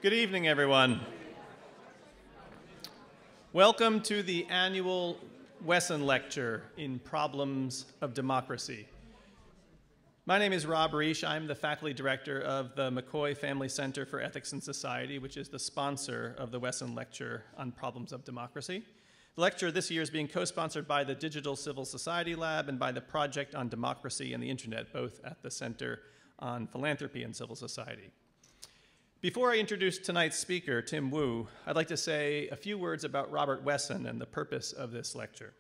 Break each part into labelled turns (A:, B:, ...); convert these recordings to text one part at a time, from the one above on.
A: Good evening, everyone. Welcome to the annual Wesson Lecture in Problems of Democracy. My name is Rob Reish. I'm the faculty director of the McCoy Family Center for Ethics and Society, which is the sponsor of the Wesson Lecture on Problems of Democracy. The lecture this year is being co-sponsored by the Digital Civil Society Lab and by the Project on Democracy and the Internet, both at the Center on Philanthropy and Civil Society. Before I introduce tonight's speaker, Tim Wu, I'd like to say a few words about Robert Wesson and the purpose of this lecture.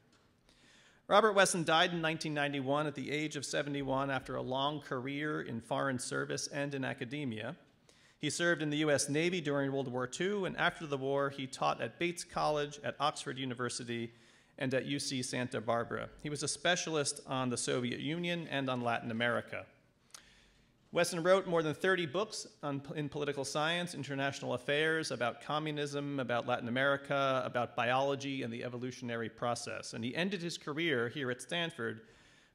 A: Robert Wesson died in 1991 at the age of 71 after a long career in foreign service and in academia. He served in the US Navy during World War II, and after the war, he taught at Bates College, at Oxford University, and at UC Santa Barbara. He was a specialist on the Soviet Union and on Latin America. Wesson wrote more than 30 books in political science, international affairs, about communism, about Latin America, about biology and the evolutionary process. And he ended his career here at Stanford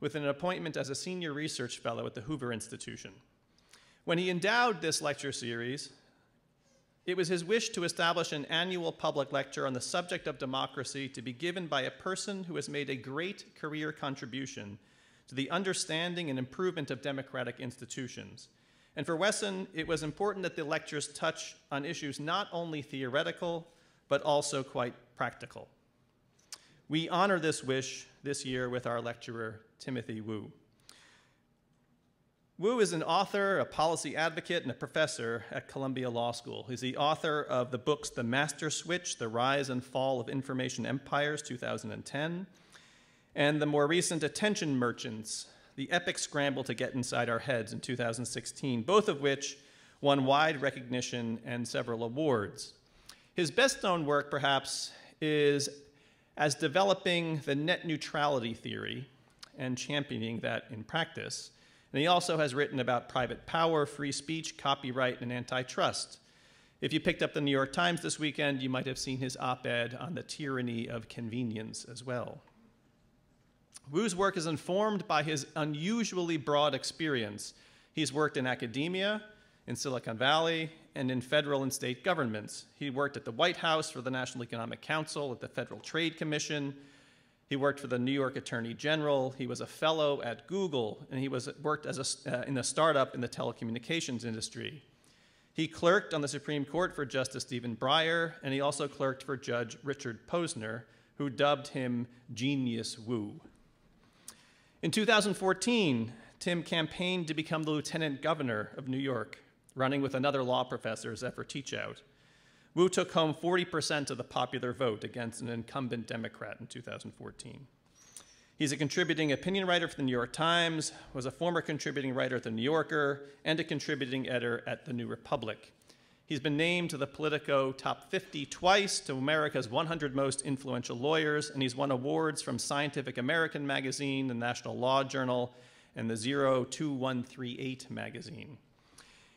A: with an appointment as a senior research fellow at the Hoover Institution. When he endowed this lecture series, it was his wish to establish an annual public lecture on the subject of democracy to be given by a person who has made a great career contribution to the understanding and improvement of democratic institutions. And for Wesson, it was important that the lectures touch on issues not only theoretical, but also quite practical. We honor this wish this year with our lecturer, Timothy Wu. Wu is an author, a policy advocate, and a professor at Columbia Law School. He's the author of the books The Master Switch, The Rise and Fall of Information Empires, 2010, and the more recent Attention Merchants, The Epic Scramble to Get Inside Our Heads in 2016, both of which won wide recognition and several awards. His best-known work, perhaps, is as developing the net neutrality theory and championing that in practice. And he also has written about private power, free speech, copyright, and antitrust. If you picked up the New York Times this weekend, you might have seen his op-ed on the tyranny of convenience as well. Wu's work is informed by his unusually broad experience. He's worked in academia, in Silicon Valley, and in federal and state governments. He worked at the White House for the National Economic Council, at the Federal Trade Commission. He worked for the New York Attorney General. He was a fellow at Google, and he worked as in a startup in the telecommunications industry. He clerked on the Supreme Court for Justice Stephen Breyer, and he also clerked for Judge Richard Posner, who dubbed him Genius Wu. In 2014, Tim campaigned to become the lieutenant governor of New York, running with another law professor, Zephyr Teachout. Wu took home 40% of the popular vote against an incumbent Democrat in 2014. He's a contributing opinion writer for the New York Times, was a former contributing writer at the New Yorker, and a contributing editor at the New Republic. He's been named to the Politico Top 50 twice, to America's 100 Most Influential Lawyers, and he's won awards from Scientific American magazine, the National Law Journal, and the 02138 magazine.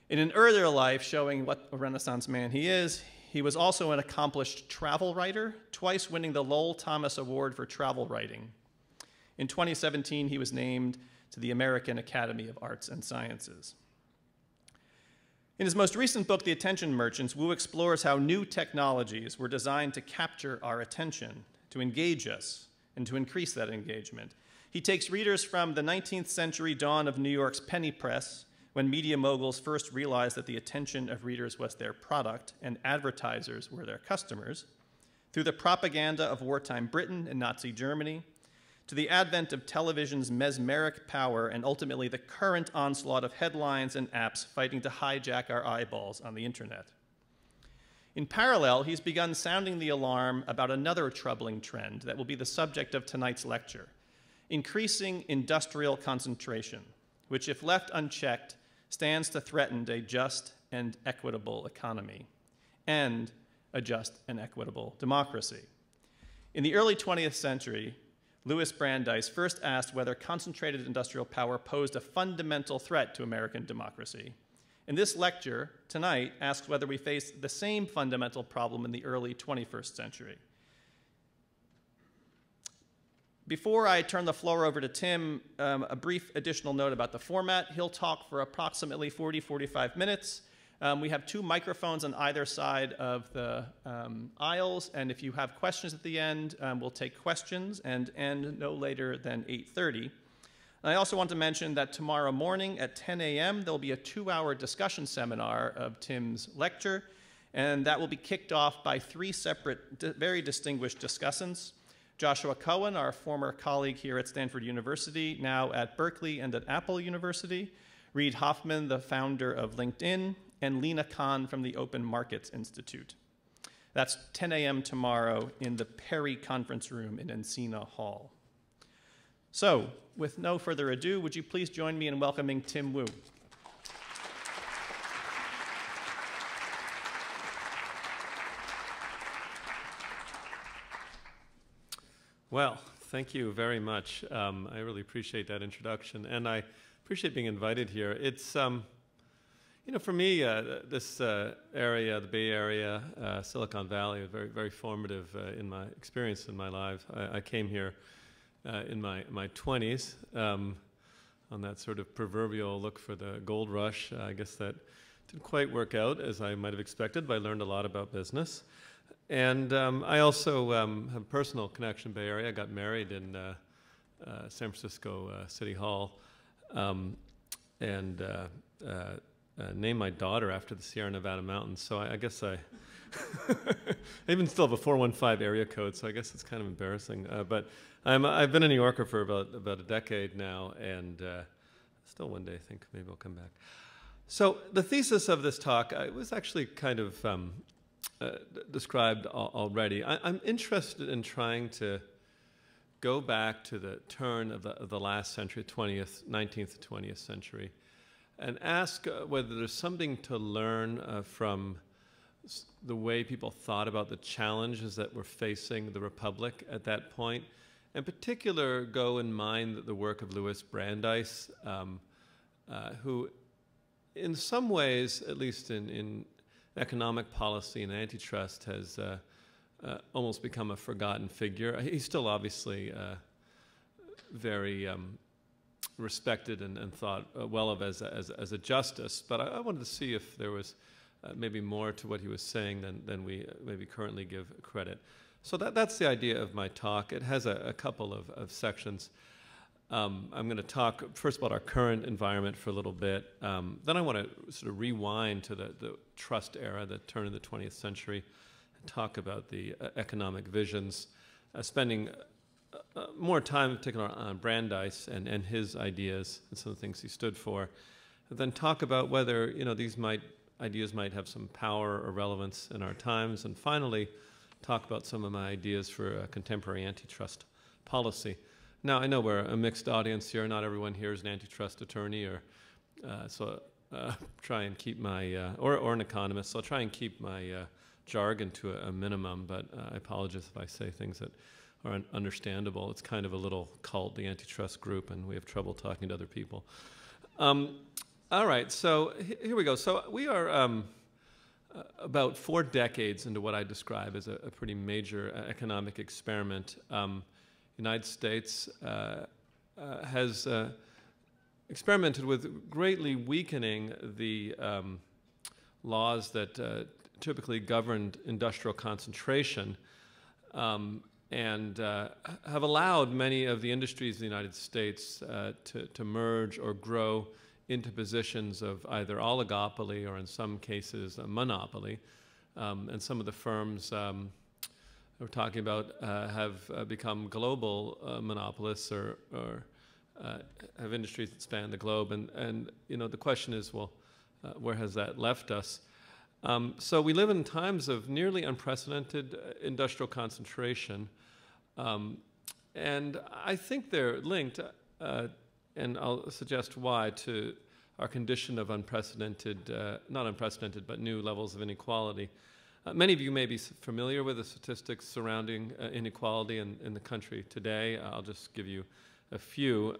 A: In an earlier life showing what a Renaissance man he is, he was also an accomplished travel writer, twice winning the Lowell Thomas Award for travel writing. In 2017, he was named to the American Academy of Arts and Sciences. In his most recent book, The Attention Merchants, Wu explores how new technologies were designed to capture our attention, to engage us, and to increase that engagement. He takes readers from the 19th century dawn of New York's penny press, when media moguls first realized that the attention of readers was their product and advertisers were their customers, through the propaganda of wartime Britain and Nazi Germany, to the advent of television's mesmeric power and ultimately the current onslaught of headlines and apps fighting to hijack our eyeballs on the internet. In parallel, he's begun sounding the alarm about another troubling trend that will be the subject of tonight's lecture: increasing industrial concentration, which, if left unchecked, stands to threaten a just and equitable economy and a just and equitable democracy. In the early 20th century, Louis Brandeis first asked whether concentrated industrial power posed a fundamental threat to American democracy. And this lecture tonight asks whether we face the same fundamental problem in the early 21st century. Before I turn the floor over to Tim, a brief additional note about the format. He'll talk for approximately 40, 45 minutes. We have 2 microphones on either side of the aisles, and if you have questions at the end, we'll take questions and end no later than 8:30. I also want to mention that tomorrow morning at 10 a.m. there'll be a 2-hour discussion seminar of Tim's lecture, and that will be kicked off by 3 separate, very distinguished discussants. Joshua Cohen, our former colleague here at Stanford University, now at Berkeley and at Apple University, Reid Hoffman, the founder of LinkedIn, and Lena Khan from the Open Markets Institute. That's 10 a.m. tomorrow in the Perry Conference Room in Encina Hall. So, with no further ado, would you please join me in welcoming Tim Wu?
B: Well, thank you very much. I really appreciate that introduction, and I appreciate being invited here. It's, you know, for me, this area, the Bay Area, Silicon Valley, was very, very formative in my experience in my life. I came here in my 20s on that sort of proverbial look for the gold rush. I guess that didn't quite work out as I might have expected, but I learned a lot about business. And I also have a personal connection Bay Area. I got married in San Francisco City Hall and named my daughter after the Sierra Nevada mountains. So I guess I even still have a 415 area code, so I guess it's kind of embarrassing. But I've been a New Yorker for about a decade now, and still one day I think maybe I'll come back. So the thesis of this talk was actually kind of described already. I'm interested in trying to go back to the turn of the last century, 19th to 20th century, and ask whether there's something to learn from the way people thought about the challenges that were facing the Republic at that point. In particular, go in mind the work of Louis Brandeis, who in some ways, at least in economic policy and antitrust, has almost become a forgotten figure. He's still obviously very respected and thought well of as a justice, but I wanted to see if there was maybe more to what he was saying than we maybe currently give credit. So that's the idea of my talk. It has a couple of sections. I'm going to talk first about our current environment for a little bit. Then I want to sort of rewind to the trust era, the turn of the 20th century, and talk about the economic visions, spending more time in particular on Brandeis and his ideas and some of the things he stood for. And then talk about whether these ideas might have some power or relevance in our times. And finally, talk about some of my ideas for contemporary antitrust policy. Now, I know we're a mixed audience here. Not everyone here is an antitrust attorney, or so try and keep my, or an economist, so I'll try and keep my jargon to a minimum, but I apologize if I say things that are understandable. It's kind of a little cult, the antitrust group, and we have trouble talking to other people. All right, so here we go. So we are about 4 decades into what I describe as a pretty major economic experiment. United States has experimented with greatly weakening the laws that typically governed industrial concentration and have allowed many of the industries in the United States to merge or grow into positions of either oligopoly or in some cases a monopoly. And some of the firms we're talking about have become global monopolists or have industries that span the globe. And the question is, well, where has that left us? So we live in times of nearly unprecedented industrial concentration. And I think they're linked, and I'll suggest why, to our condition of unprecedented, not unprecedented, but new levels of inequality. Many of you may be familiar with the statistics surrounding inequality in the country today. I'll just give you a few.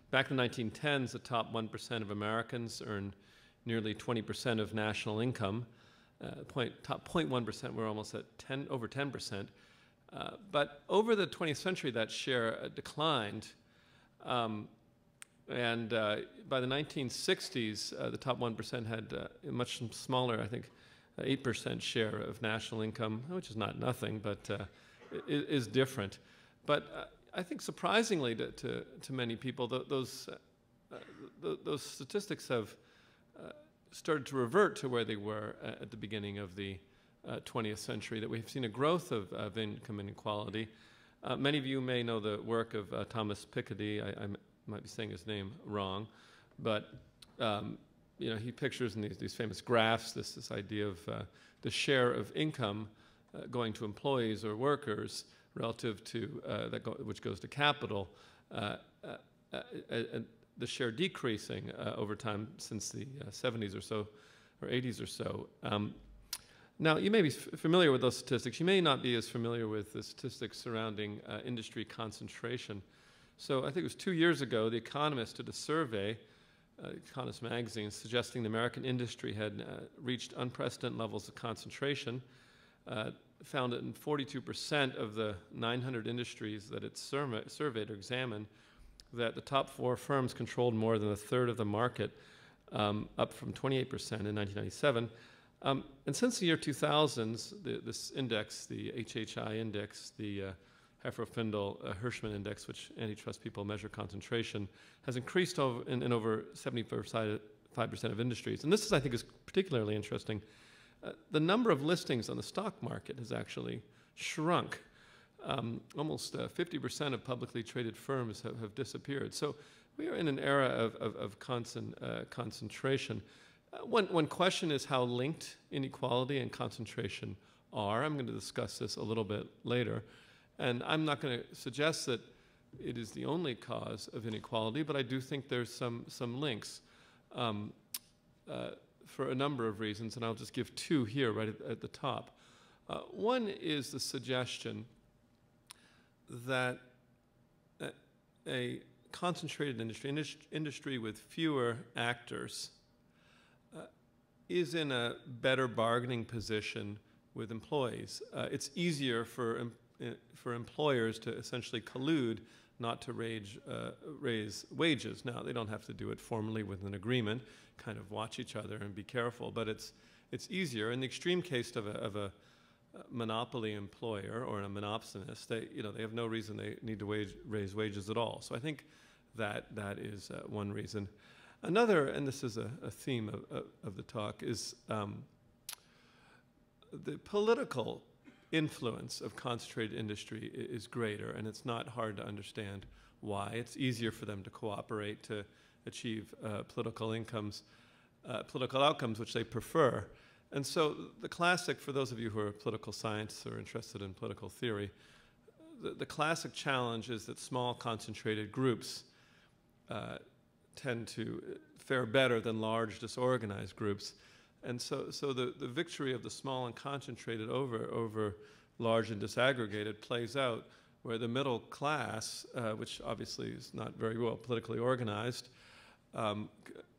B: Back in the 1910s, the top 1% of Americans earned nearly 20% of national income. Top 0.1%, we're almost at over 10%. But over the 20th century, that share declined. And by the 1960s, the top 1% had a much smaller, I think, 8% share of national income, which is not nothing, but is different. But I think surprisingly to many people, those statistics have started to revert to where they were at the beginning of the 20th century, that we've seen a growth of income inequality. Many of you may know the work of Thomas Piketty. I might be saying his name wrong, but he pictures in these famous graphs this idea of the share of income going to employees or workers relative to which goes to capital, the share decreasing over time since the 70s or so, or 80s or so. Now, you may be familiar with those statistics. You may not be as familiar with the statistics surrounding industry concentration. So I think it was 2 years ago, The Economist did a survey, Economist magazine, suggesting the American industry had reached unprecedented levels of concentration, found that in 42% of the 900 industries that it surveyed or examined, that the top 4 firms controlled more than a third of the market, up from 28% in 1997. And since the year 2000s, this index, the HHI index, the Heffer-Findel-Hirschman index, which antitrust people measure concentration, has increased in over 75% of industries. And this, I think, is particularly interesting. The number of listings on the stock market has actually shrunk. Almost 50% of publicly traded firms have disappeared. So we are in an era of concentration. One question is how linked inequality and concentration are. I'm going to discuss this a little bit later. And I'm not going to suggest that it is the only cause of inequality, but I do think there's some links for a number of reasons, and I'll just give 2 here right at the top. One is the suggestion that a concentrated industry with fewer actors is in a better bargaining position with employees. It's easier for employers to essentially collude not to raise wages. Now, they don't have to do it formally with an agreement, kind of watch each other and be careful, but it's easier. In the extreme case of a monopoly employer or a monopsonist, they have no reason they need to raise wages at all. So I think that is one reason. Another, and this is a theme of the talk, is the political influence of concentrated industry is greater, and it's not hard to understand why. It's easier for them to cooperate to achieve political outcomes which they prefer. And so the classic, for those of you who are political scientists or interested in political theory, the classic challenge is that small concentrated groups tend to fare better than large disorganized groups. And so the victory of the small and concentrated over large and disaggregated plays out where the middle class, which obviously is not very well politically organized,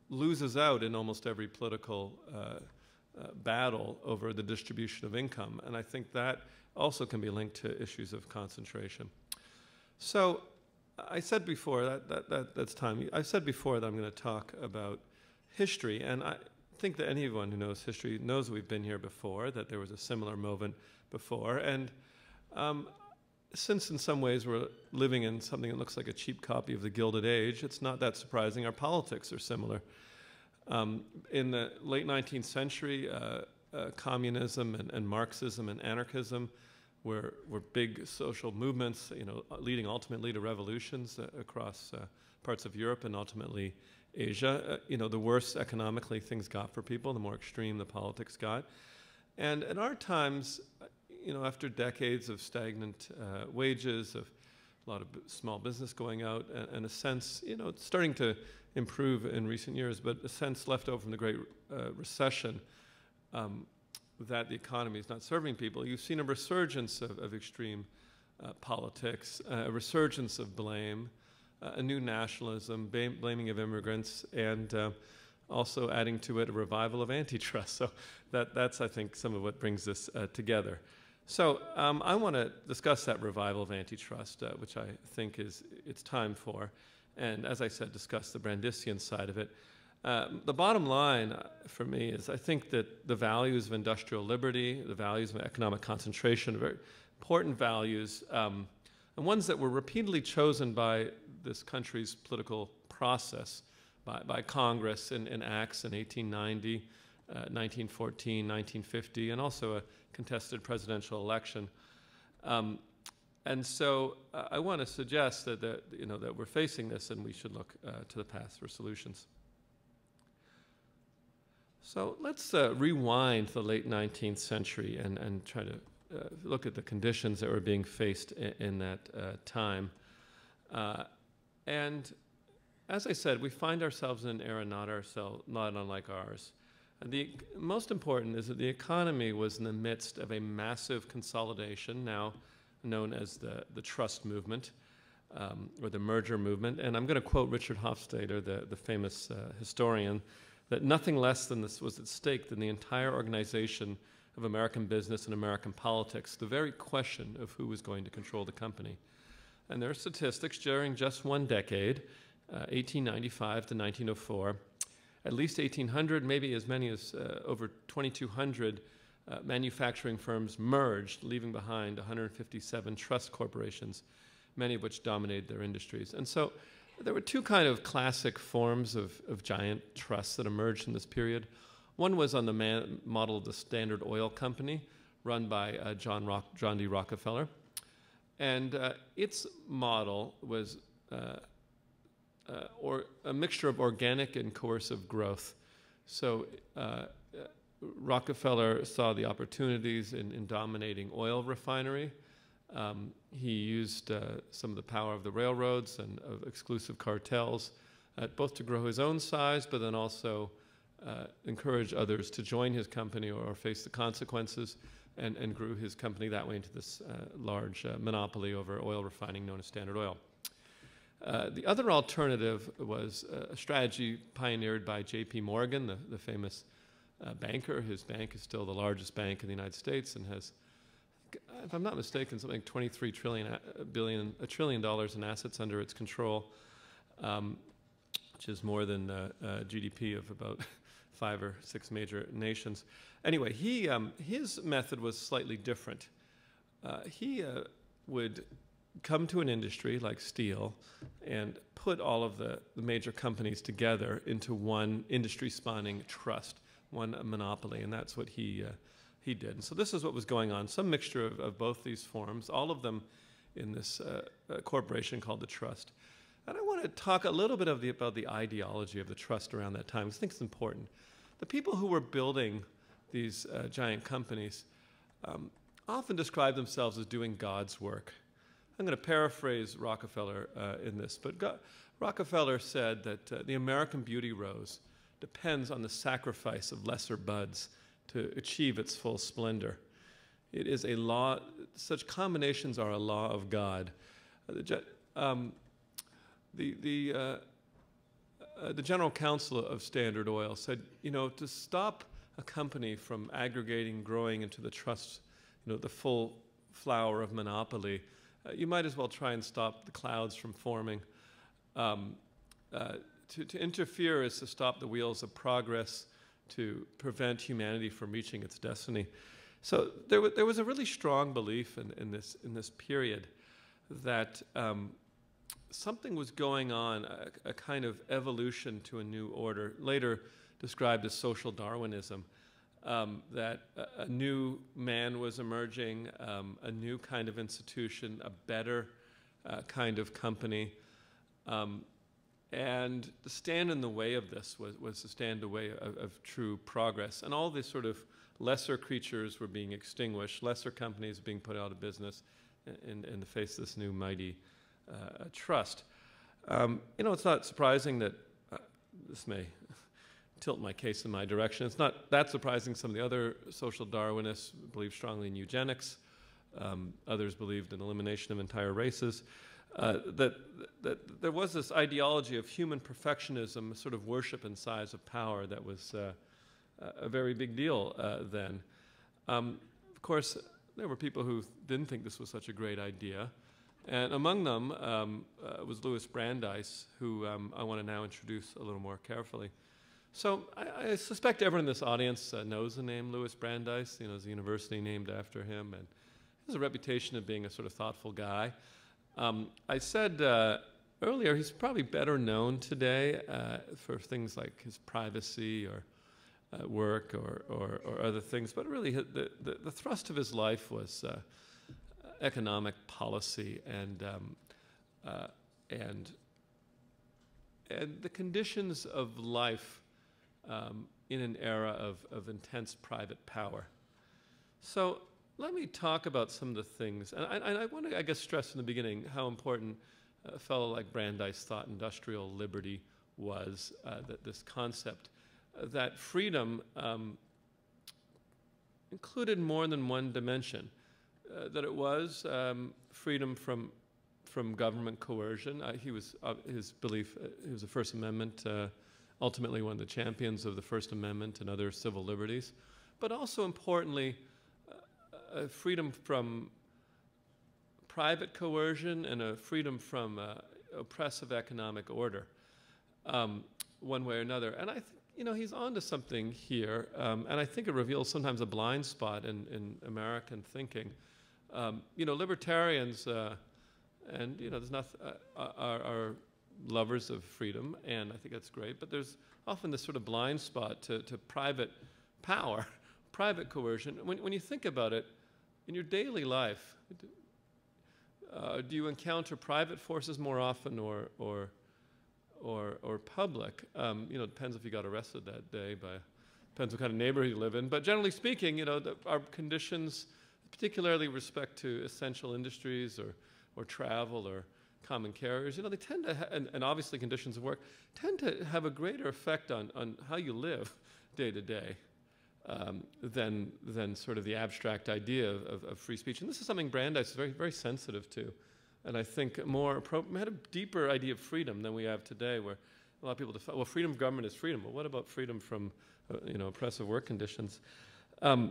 B: loses out in almost every political battle over the distribution of income. And I think that also can be linked to issues of concentration. So I said before, that's time. I said before that I'm going to talk about history, and I think that anyone who knows history knows we've been here before, that there was a similar moment before. And since in some ways we're living in something that looks like a cheap copy of the Gilded Age, it's not that surprising. Our politics are similar. In the late 19th century, communism and Marxism and anarchism were big social movements, leading ultimately to revolutions across parts of Europe and ultimately Asia. The worse economically things got for people, the more extreme the politics got. And in our times, after decades of stagnant wages, of a lot of small business going out, and a sense, it's starting to improve in recent years, but a sense left over from the Great Recession that the economy is not serving people. You've seen a resurgence of extreme politics, a resurgence of blame, a new nationalism, blaming of immigrants, and also adding to it a revival of antitrust. So that's, I think, some of what brings this together. So I want to discuss that revival of antitrust, which I think it's time for. and as I said, discuss the Brandeisian side of it. The bottom line for me is I think that the values of industrial liberty, the values of economic concentration are very important values, and ones that were repeatedly chosen by this country's political process, by Congress in acts in 1890, 1914, 1950, and also a contested presidential election. And so I want to suggest that we're facing this, and we should look to the past for solutions. So let's rewind to the late 19th century and try to look at the conditions that were being faced in that time. And as I said, we find ourselves in an era not unlike ours. And the most important is that the economy was in the midst of a massive consolidation, now known as the trust movement, or the merger movement. And I'm going to quote Richard Hofstadter, the famous historian, that nothing less than this was at stake than the entire organization of American business and American politics, the very question of who was going to control the company. And there are statistics during just one decade, 1895 to 1904, at least 1,800, maybe as many as over 2,200 manufacturing firms merged, leaving behind 157 trust corporations, many of which dominated their industries. And so there were two kind of classic forms of giant trusts that emerged in this period. One was on the model of the Standard Oil Company, run by John D. Rockefeller. And its model was a mixture of organic and coercive growth. So Rockefeller saw the opportunities in dominating oil refinery. He used some of the power of the railroads and of exclusive cartels, both to grow his own size, but then also encourage others to join his company or face the consequences, and grew his company that way into this large monopoly over oil refining known as Standard Oil. The other alternative was a strategy pioneered by J.P. Morgan, the famous banker. His bank is still the largest bank in the United States and has, if I'm not mistaken, something like $23 trillion in assets under its control, which is more than GDP of about 5 or 6 major nations. Anyway, his method was slightly different. He would come to an industry like steel and put all of the major companies together into one industry-spawning trust, one monopoly, and that's what he did. And so this is what was going on, some mixture of both these forms, all of them in this corporation called the trust. And I want to talk a little bit about the ideology of the trust around that time. I think it's important. The people who were building these giant companies often describe themselves as doing God's work. I'm going to paraphrase Rockefeller in this, but Rockefeller said that the American beauty rose depends on the sacrifice of lesser buds to achieve its full splendor. It is a law, such combinations are a law of God. The general counsel of Standard Oil said, to stop a company from aggregating, growing into the trust, the full flower of monopoly, you might as well try and stop the clouds from forming. To interfere is to stop the wheels of progress, to prevent humanity from reaching its destiny. So there was a really strong belief in this period that something was going on, a kind of evolution to a new order, later described as social Darwinism, that a new man was emerging, a new kind of institution, a better kind of company. And to stand in the way of this was to stand in the way of true progress. And all these sort of lesser creatures were being extinguished, lesser companies being put out of business in the face of this new mighty trust. It's not surprising that this may tilt my case in my direction. It's not that surprising some of the other social Darwinists believed strongly in eugenics. Others believed in elimination of entire races. That there was this ideology of human perfectionism, a sort of worship and size of power that was a very big deal then. Of course, there were people who didn't think this was such a great idea. And among them was Louis Brandeis, who I want to now introduce a little more carefully. So I suspect everyone in this audience knows the name Louis Brandeis. You know, there's a university named after him, and he has a reputation of being a sort of thoughtful guy. I said earlier he's probably better known today for things like his privacy or work or other things, but really the thrust of his life was economic policy and the conditions of life in an era of intense private power. So let me talk about some of the things, and I want to, I guess, stress in the beginning how important a fellow like Brandeis thought industrial liberty was, that this concept that freedom included more than one dimension, that it was freedom from government coercion. His belief, he was the First Amendment, ultimately one of the champions of the First Amendment and other civil liberties, but also importantly, freedom from private coercion and a freedom from oppressive economic order, one way or another. And I think, you know, he's onto something here, and I think it reveals sometimes a blind spot in American thinking. You know, libertarians and, you know, there's nothing, are lovers of freedom, and I think that's great, but there's often this sort of blind spot to private power, private coercion. When you think about it, in your daily life, do you encounter private forces more often or public? You know, it depends if you got arrested that day, depends what kind of neighborhood you live in, but generally speaking, you know, our conditions, particularly with respect to essential industries or travel or common carriers, you know, they tend to, and obviously conditions of work, tend to have a greater effect on how you live day to day than sort of the abstract idea of free speech. And this is something Brandeis is very, very sensitive to. And I think had a deeper idea of freedom than we have today, where a lot of people define, well, freedom of government is freedom. Well, what about freedom from, you know, oppressive work conditions? All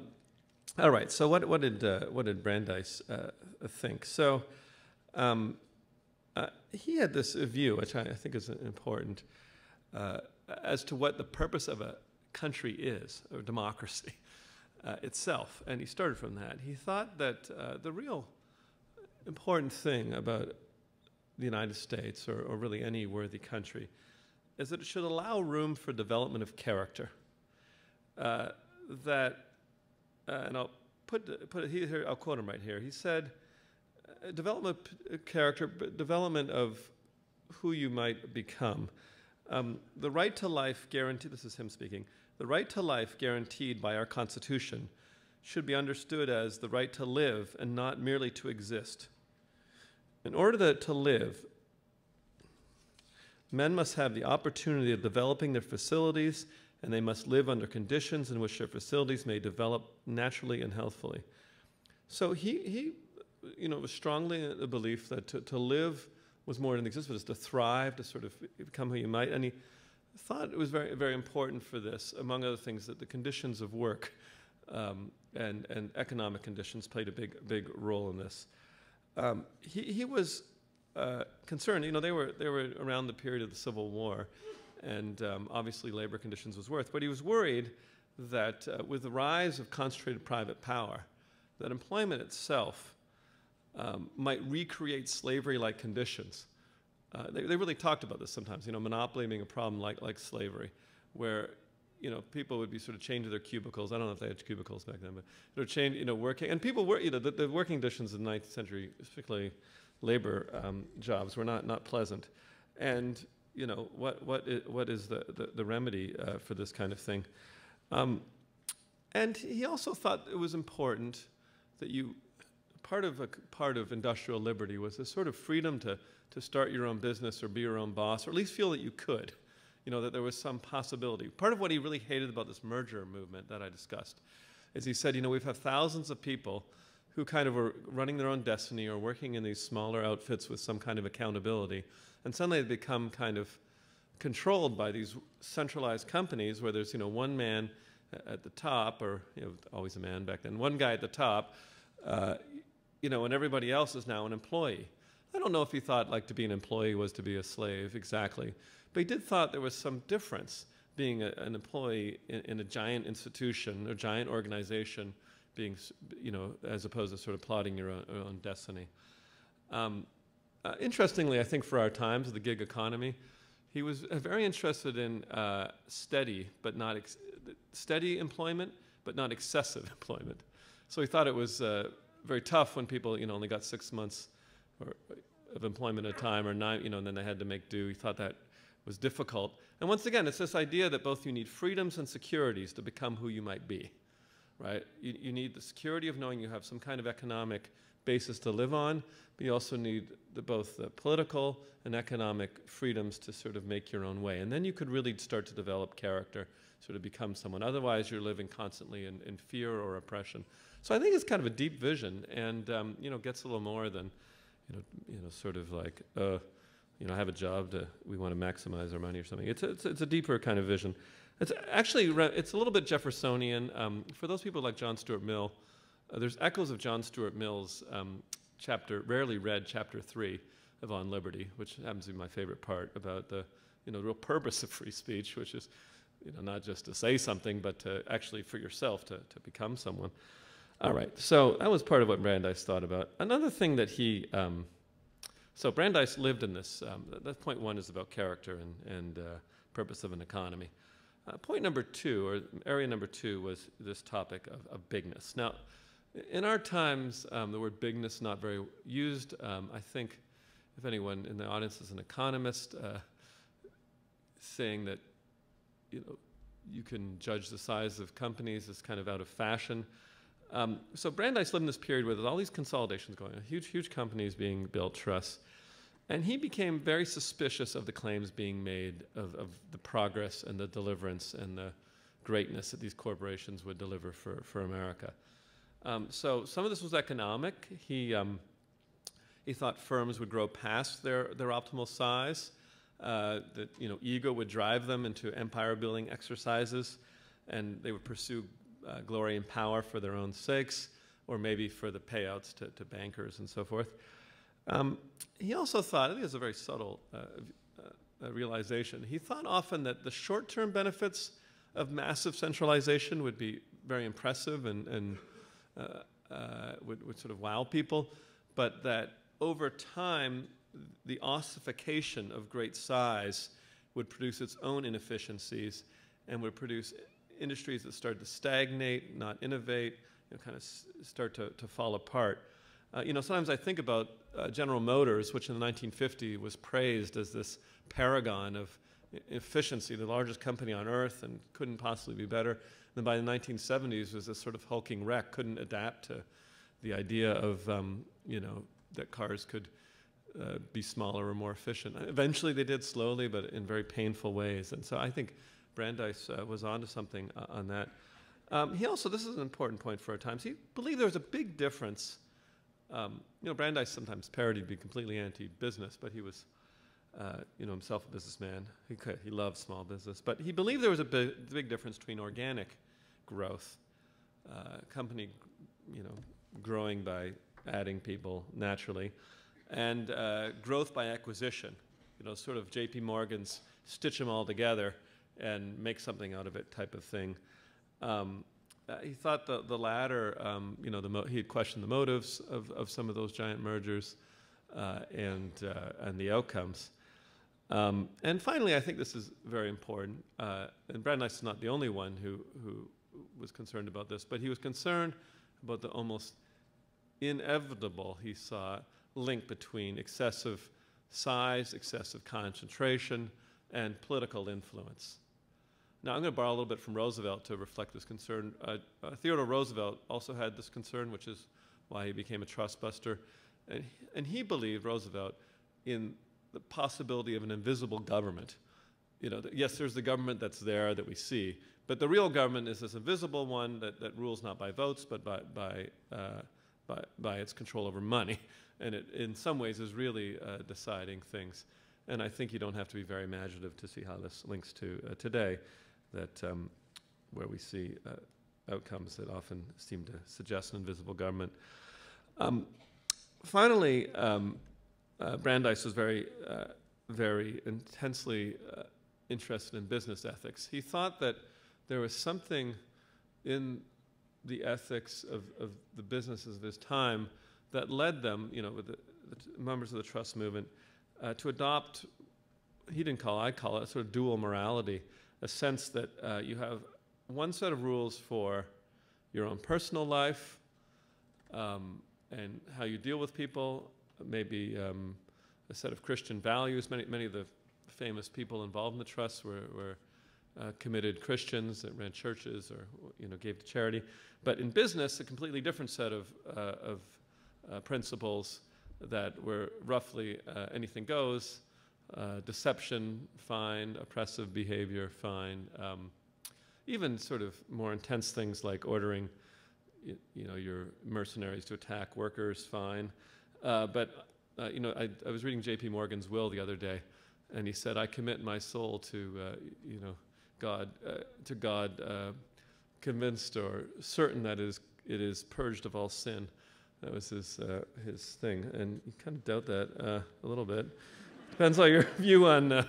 B: right. So what did Brandeis think? So he had this view, which I think is important, as to what the purpose of a country is, or democracy itself. And he started from that. He thought that the real important thing about the United States, or really any worthy country, is that it should allow room for development of character. And I'll put it here. I'll quote him right here. He said, "Development of character, but development of who you might become. The right to life guaranteed." This is him speaking. "The right to life guaranteed by our Constitution should be understood as the right to live and not merely to exist. In order to live, men must have the opportunity of developing their facilities, and they must live under conditions in which their facilities may develop naturally and healthfully." So he you know, was strongly in the belief that to live was more than exist, but it's to thrive, to sort of become who you might. And he thought it was very, very important for this, among other things, that the conditions of work and economic conditions played a big role in this. He was concerned. You know, they were around the period of the Civil War, and obviously labor conditions was worse. But he was worried that with the rise of concentrated private power, that employment itself might recreate slavery-like conditions. They really talked about this sometimes. You know, monopoly being a problem like slavery, where, you know, people would be sort of chained to their cubicles. I don't know if they had cubicles back then, but they were chained, you know, working. And people were, you know, the working conditions in the 19th century, particularly labor jobs, were not pleasant. And, you know, what is the remedy for this kind of thing? And he also thought it was important that part of industrial liberty was this sort of freedom to start your own business or be your own boss, or at least feel that you could. You know, that there was some possibility. Part of what he really hated about this merger movement that I discussed is he said, you know, we've had thousands of people who kind of were running their own destiny or working in these smaller outfits with some kind of accountability, and suddenly they become kind of controlled by these centralized companies where there's, you know, one man at the top, or, you know, always a man back then, one guy at the top, you know, and everybody else is now an employee. I don't know if he thought like to be an employee was to be a slave exactly, but he did thought there was some difference being an employee in a giant institution or giant organization, being, as opposed to sort of plotting your own destiny. Interestingly, I think for our times, the gig economy, he was very interested in steady employment, but not excessive employment. So he thought it was very tough when people, only got 6 months of employment at a time, or 9, and then they had to make do. He thought that was difficult. And once again, it's this idea that both you need freedoms and securities to become who you might be, right? You need the security of knowing you have some kind of economic basis to live on, but you also need both the political and economic freedoms to sort of make your own way. And then you could really start to develop character, sort of become someone. Otherwise, you're living constantly in fear or oppression. So I think it's kind of a deep vision, and gets a little more than, sort of like, I have a job we want to maximize our money or something. It's a deeper kind of vision. It's actually, it's a little bit Jeffersonian. For those people like John Stuart Mill, there's echoes of John Stuart Mill's rarely read chapter 3 of On Liberty, which happens to be my favorite part, about the real purpose of free speech, which is not just to say something, but to actually for yourself to become someone. All right, so that was part of what Brandeis thought about. Another thing that so Brandeis lived in this, that point 1 is about character and purpose of an economy. Point number 2, or area number 2, was this topic of bigness. Now, in our times, the word bigness not very used. I think if anyone in the audience is an economist, saying that you can judge the size of companies is kind of out of fashion. So Brandeis lived in this period where there's all these consolidations going on, huge companies being built, trusts, and he became very suspicious of the claims being made of the progress and the deliverance and the greatness that these corporations would deliver for America. So some of this was economic. He thought firms would grow past their optimal size, that ego would drive them into empire-building exercises, and they would pursue glory and power for their own sakes, or maybe for the payouts to bankers and so forth. He also thought, I think it's a very subtle realization, he thought often that the short-term benefits of massive centralization would be very impressive and would sort of wow people, but that over time, the ossification of great size would produce its own inefficiencies and would produce industries that started to stagnate, not innovate, kind of start to fall apart. Sometimes I think about General Motors, which in the 1950s was praised as this paragon of efficiency, the largest company on earth, and couldn't possibly be better. And then by the 1970s was this sort of hulking wreck, couldn't adapt to the idea of, that cars could be smaller or more efficient. Eventually they did, slowly, but in very painful ways. And so I think Brandeis was onto something on that. He also, this is an important point for our times, he believed there was a big difference. Brandeis sometimes parodied to be completely anti-business, but he was, himself a businessman. He loved small business. But he believed there was a big difference between organic growth, company, growing by adding people naturally, and growth by acquisition, sort of J.P. Morgan's stitch them all together and make something out of it type of thing. He thought the latter, he had questioned the motives of some of those giant mergers and the outcomes. And finally, I think this is very important, and Brandeis is not the only one who was concerned about this, but he was concerned about the almost inevitable, he saw, link between excessive size, excessive concentration, and political influence. Now, I'm going to borrow a little bit from Roosevelt to reflect this concern. Theodore Roosevelt also had this concern, which is why he became a trust buster. And he believed, Roosevelt, in the possibility of an invisible government. Yes, there's the government that's there that we see, but the real government is this invisible one that rules not by votes, but by its control over money. And it, in some ways, is really deciding things. And I think you don't have to be very imaginative to see how this links to today, that where we see outcomes that often seem to suggest an invisible government. Finally, Brandeis was very intensely interested in business ethics. He thought that there was something in the ethics of the businesses of his time that led them, with the members of the trust movement, to adopt, I call it sort of dual morality, a sense that you have one set of rules for your own personal life and how you deal with people, maybe a set of Christian values. Many of the famous people involved in the trust were committed Christians that ran churches or gave to charity. But in business, a completely different set of principles that were roughly anything goes, deception, fine, oppressive behavior, fine, even sort of more intense things like ordering your mercenaries to attack workers, fine. But I was reading J.P. Morgan's will the other day, and he said, "I commit my soul to God, convinced or certain that it is purged of all sin." That was his thing, and you kind of doubt that a little bit. Depends on your view on.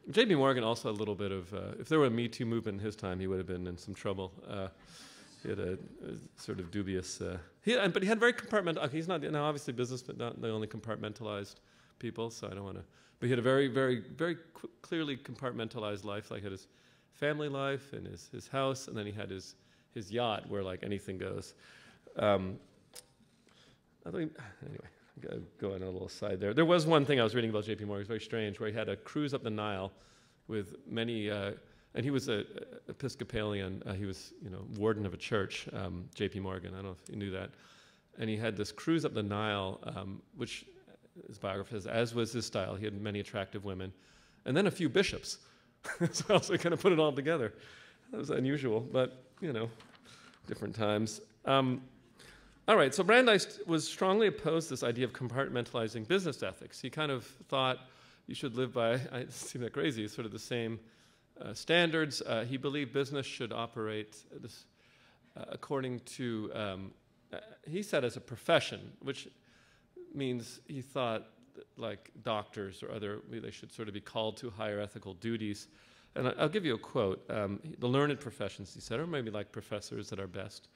B: J.P. Morgan also had a little bit of. If there were a Me Too movement in his time, he would have been in some trouble. He had a sort of dubious. But he had very compartmental. He's not now obviously business, but not the only compartmentalized people. So I don't want to. But he had a very, very, very clearly compartmentalized life. Like he had his family life and his house, and then he had his yacht where like anything goes. Anyway, go on a little side there. There was one thing I was reading about J.P. Morgan. It was very strange, where he had a cruise up the Nile with many, and he was an Episcopalian. He was, warden of a church, J.P. Morgan. I don't know if you knew that. And he had this cruise up the Nile, which his biographer says, as was his style. He had many attractive women, and then a few bishops. So he kind of put it all together. That was unusual, but different times. All right, so Brandeis was strongly opposed to this idea of compartmentalizing business ethics. He kind of thought you should live by, it seemed like crazy, sort of the same standards. He believed business should operate according to, he said as a profession, which means he thought that, like doctors or other, they should sort of be called to higher ethical duties. And I'll give you a quote. The learned professions, he said, or maybe like professors at our best.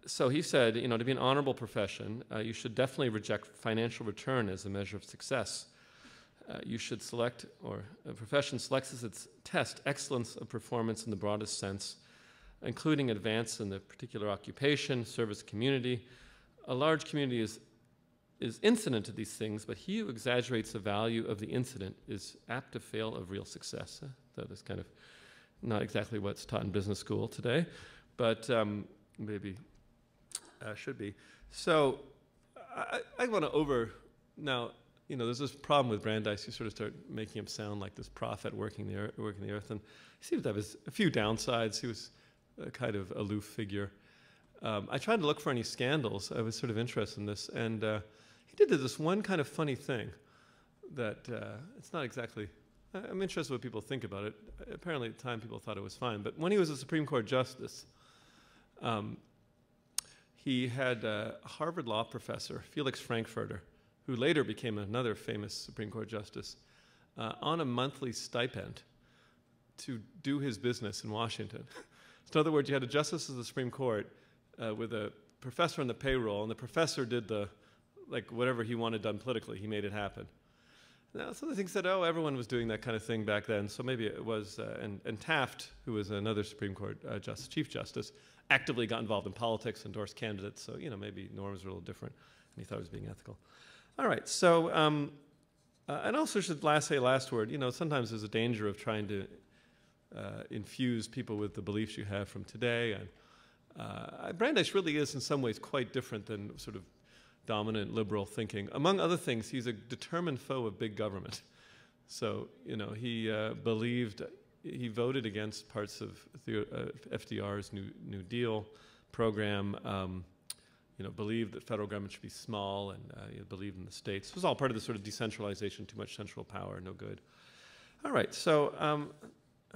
B: So he said, to be an honorable profession, you should definitely reject financial return as a measure of success. You should select, or a profession selects as its test, excellence of performance in the broadest sense, including advance in the particular occupation, service community. A large community is incident to these things, but he who exaggerates the value of the incident is apt to fail of real success. That is kind of not exactly what's taught in business school today, but maybe should be. So I want to now, there's this problem with Brandeis. You sort of start making him sound like this prophet working the earth, and he seems to have a few downsides. He was a kind of aloof figure. I tried to look for any scandals. I was sort of interested in this, and he did this one kind of funny thing that it's not exactly. I'm interested in what people think about it. Apparently, at the time, people thought it was fine. But when he was a Supreme Court justice, he had a Harvard law professor, Felix Frankfurter, who later became another famous Supreme Court justice, on a monthly stipend to do his business in Washington. So in other words, you had a justice of the Supreme Court with a professor on the payroll, and the professor did whatever he wanted done politically. He made it happen. Now, some of the things said, everyone was doing that kind of thing back then, so maybe it was, and Taft, who was another Supreme Court Chief Justice, actively got involved in politics, endorsed candidates, so, maybe norms were a little different, and he thought he was being ethical. All right, so, and also should say last word, sometimes there's a danger of trying to infuse people with the beliefs you have from today, and Brandeis really is in some ways quite different than sort of dominant liberal thinking. Among other things, he's a determined foe of big government. So, he he voted against parts of FDR's New Deal program, believed that federal government should be small, and he believed in the states. It was all part of the sort of decentralization, too much central power, no good. All right, so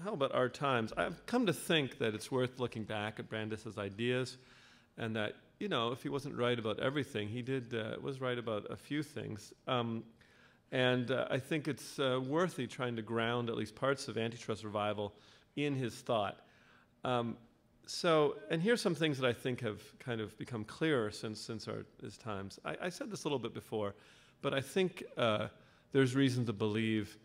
B: how about our times? I've come to think that it's worth looking back at Brandeis's ideas, and that you know, if he wasn't right about everything, he was right about a few things. And I think it's worthy trying to ground at least parts of antitrust revival in his thought. And here's some things that I think have kind of become clearer since his times. I said this a little bit before, but I think there's reason to believe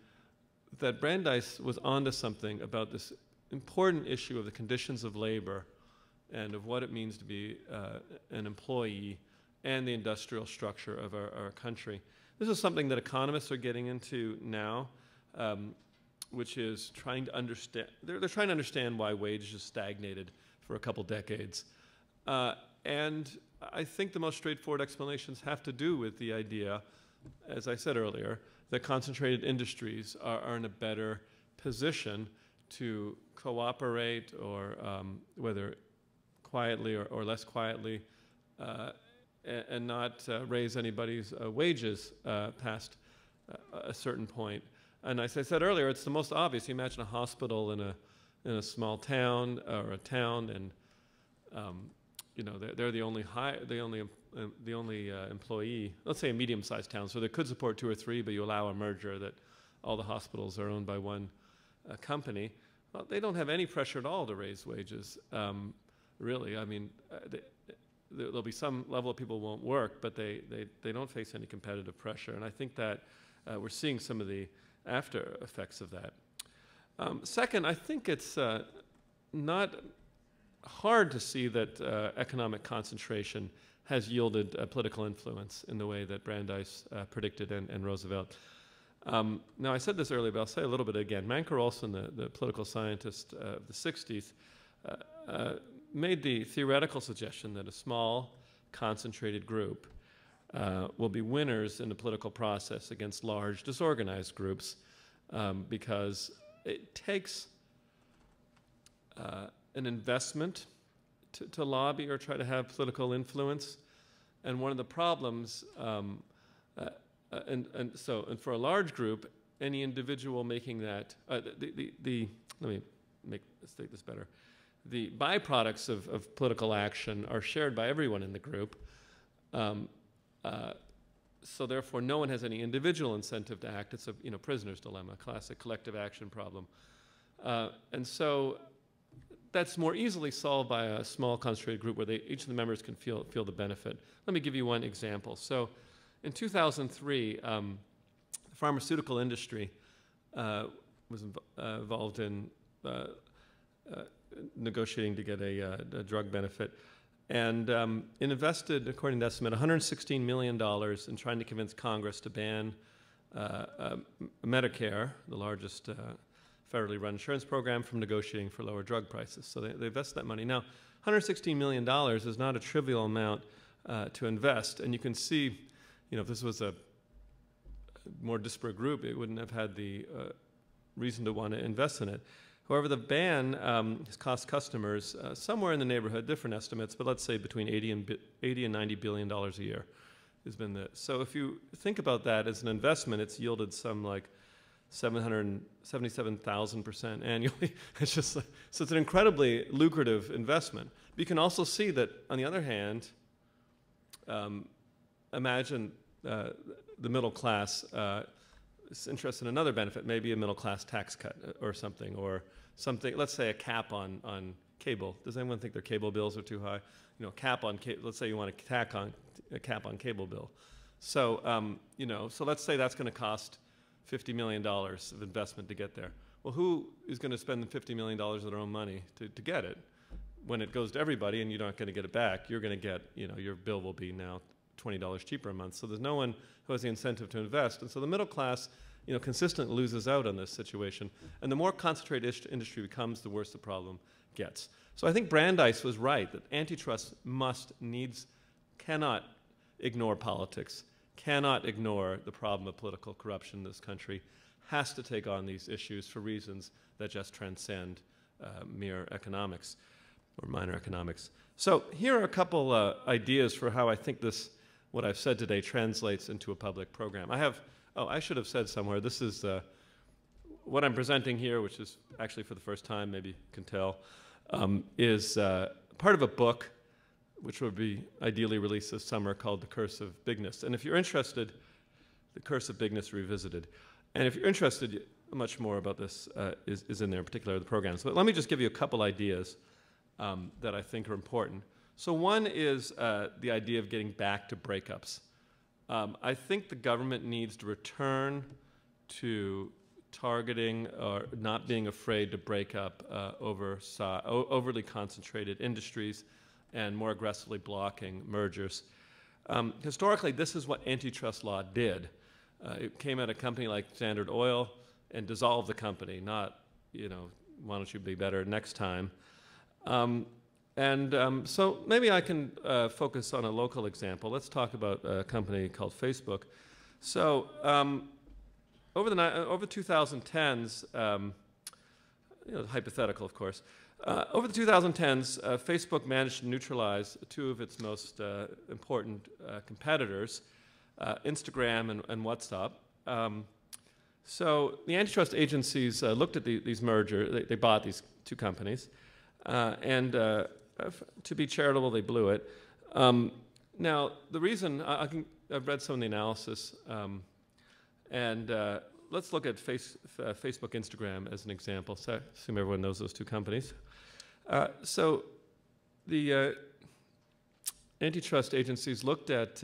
B: that Brandeis was onto something about this important issue of the conditions of labor and of what it means to be an employee and the industrial structure of our country. This is something that economists are getting into now, which is trying to understand. They're trying to understand why wages stagnated for a couple decades. And I think the most straightforward explanations have to do with the idea, as I said earlier, that concentrated industries are in a better position to cooperate, or whether quietly or less quietly, and not raise anybody's wages past a certain point. And as I said earlier, it's the most obvious. You imagine a hospital in a small town or a town, and you know, they're the only employee. Let's say a medium-sized town, so they could support 2 or 3, but you allow a merger that all the hospitals are owned by one company. Well, they don't have any pressure at all to raise wages, really. I mean, there'll be some level of people who won't work, but they don't face any competitive pressure. And I think that we're seeing some of the after effects of that. Second, I think it's not hard to see that economic concentration has yielded political influence in the way that Brandeis predicted and Roosevelt. Now, I said this earlier, but I'll say a little bit again. Mancur Olson, the political scientist of the 60s, made the theoretical suggestion that a small, concentrated group will be winners in the political process against large, disorganized groups, because it takes an investment to lobby or try to have political influence. And one of the problems, and for a large group, any individual making that, let me state this better. The byproducts of political action are shared by everyone in the group. So therefore, no one has any individual incentive to act. It's a prisoner's dilemma, classic collective action problem. And so that's more easily solved by a small concentrated group where each of the members can feel the benefit. Let me give you one example. So in 2003, the pharmaceutical industry was involved in negotiating to get a drug benefit. And it invested, according to estimate, $116 million in trying to convince Congress to ban Medicare, the largest federally run insurance program, from negotiating for lower drug prices. So they invested that money. Now, $116 million is not a trivial amount to invest. And you can see, if this was a more disparate group, it wouldn't have had the reason to want to invest in it. However, the ban has cost customers somewhere in the neighborhood, different estimates, but let's say between $80 and $90 billion a year has been the. So if you think about that as an investment, it's yielded some like 777,000% annually. It's just so it's an incredibly lucrative investment. But you can also see that, on the other hand, imagine the middle class is interested in another benefit, maybe a middle class tax cut or something, let's say a cap on cable. Does anyone think their cable bills are too high? Cap on let's say you want to tack on a cap on cable bill. So, so let's say that's going to cost $50 million of investment to get there. Well, who is going to spend the $50 million of their own money to get it? When it goes to everybody and you're not going to get it back, you're going to get, your bill will be now $20 cheaper a month. So there's no one who has the incentive to invest. And so the middle class, consistently loses out on this situation. And the more concentrated industry becomes, the worse the problem gets. So I think Brandeis was right that antitrust cannot ignore politics, cannot ignore the problem of political corruption in this country, has to take on these issues for reasons that just transcend mere economics or minor economics. So here are a couple ideas for how I think what I've said today translates into a public program. I should have said somewhere, this is what I'm presenting here, which is actually for the first time, maybe you can tell, is part of a book which will be ideally released this summer, called The Curse of Bigness. And if you're interested, The Curse of Bigness Revisited. And if you're interested, much more about this is in there, in particular the programs. But let me just give you a couple ideas that I think are important. So one is the idea of getting back to breakups. I think the government needs to return to targeting or not being afraid to break up overly concentrated industries and more aggressively blocking mergers. Historically, this is what antitrust law did. It came at a company like Standard Oil and dissolved the company, not, why don't you be better next time? So maybe I can focus on a local example. Let's talk about a company called Facebook. So over the 2010s, hypothetical, of course, over the 2010s, Facebook managed to neutralize two of its most important competitors, Instagram and WhatsApp. So the antitrust agencies looked at these mergers. They bought these two companies, and to be charitable, they blew it. Now, the reason I've read some of the analysis, and let's look at Facebook, Instagram as an example. So I assume everyone knows those two companies. So the antitrust agencies looked at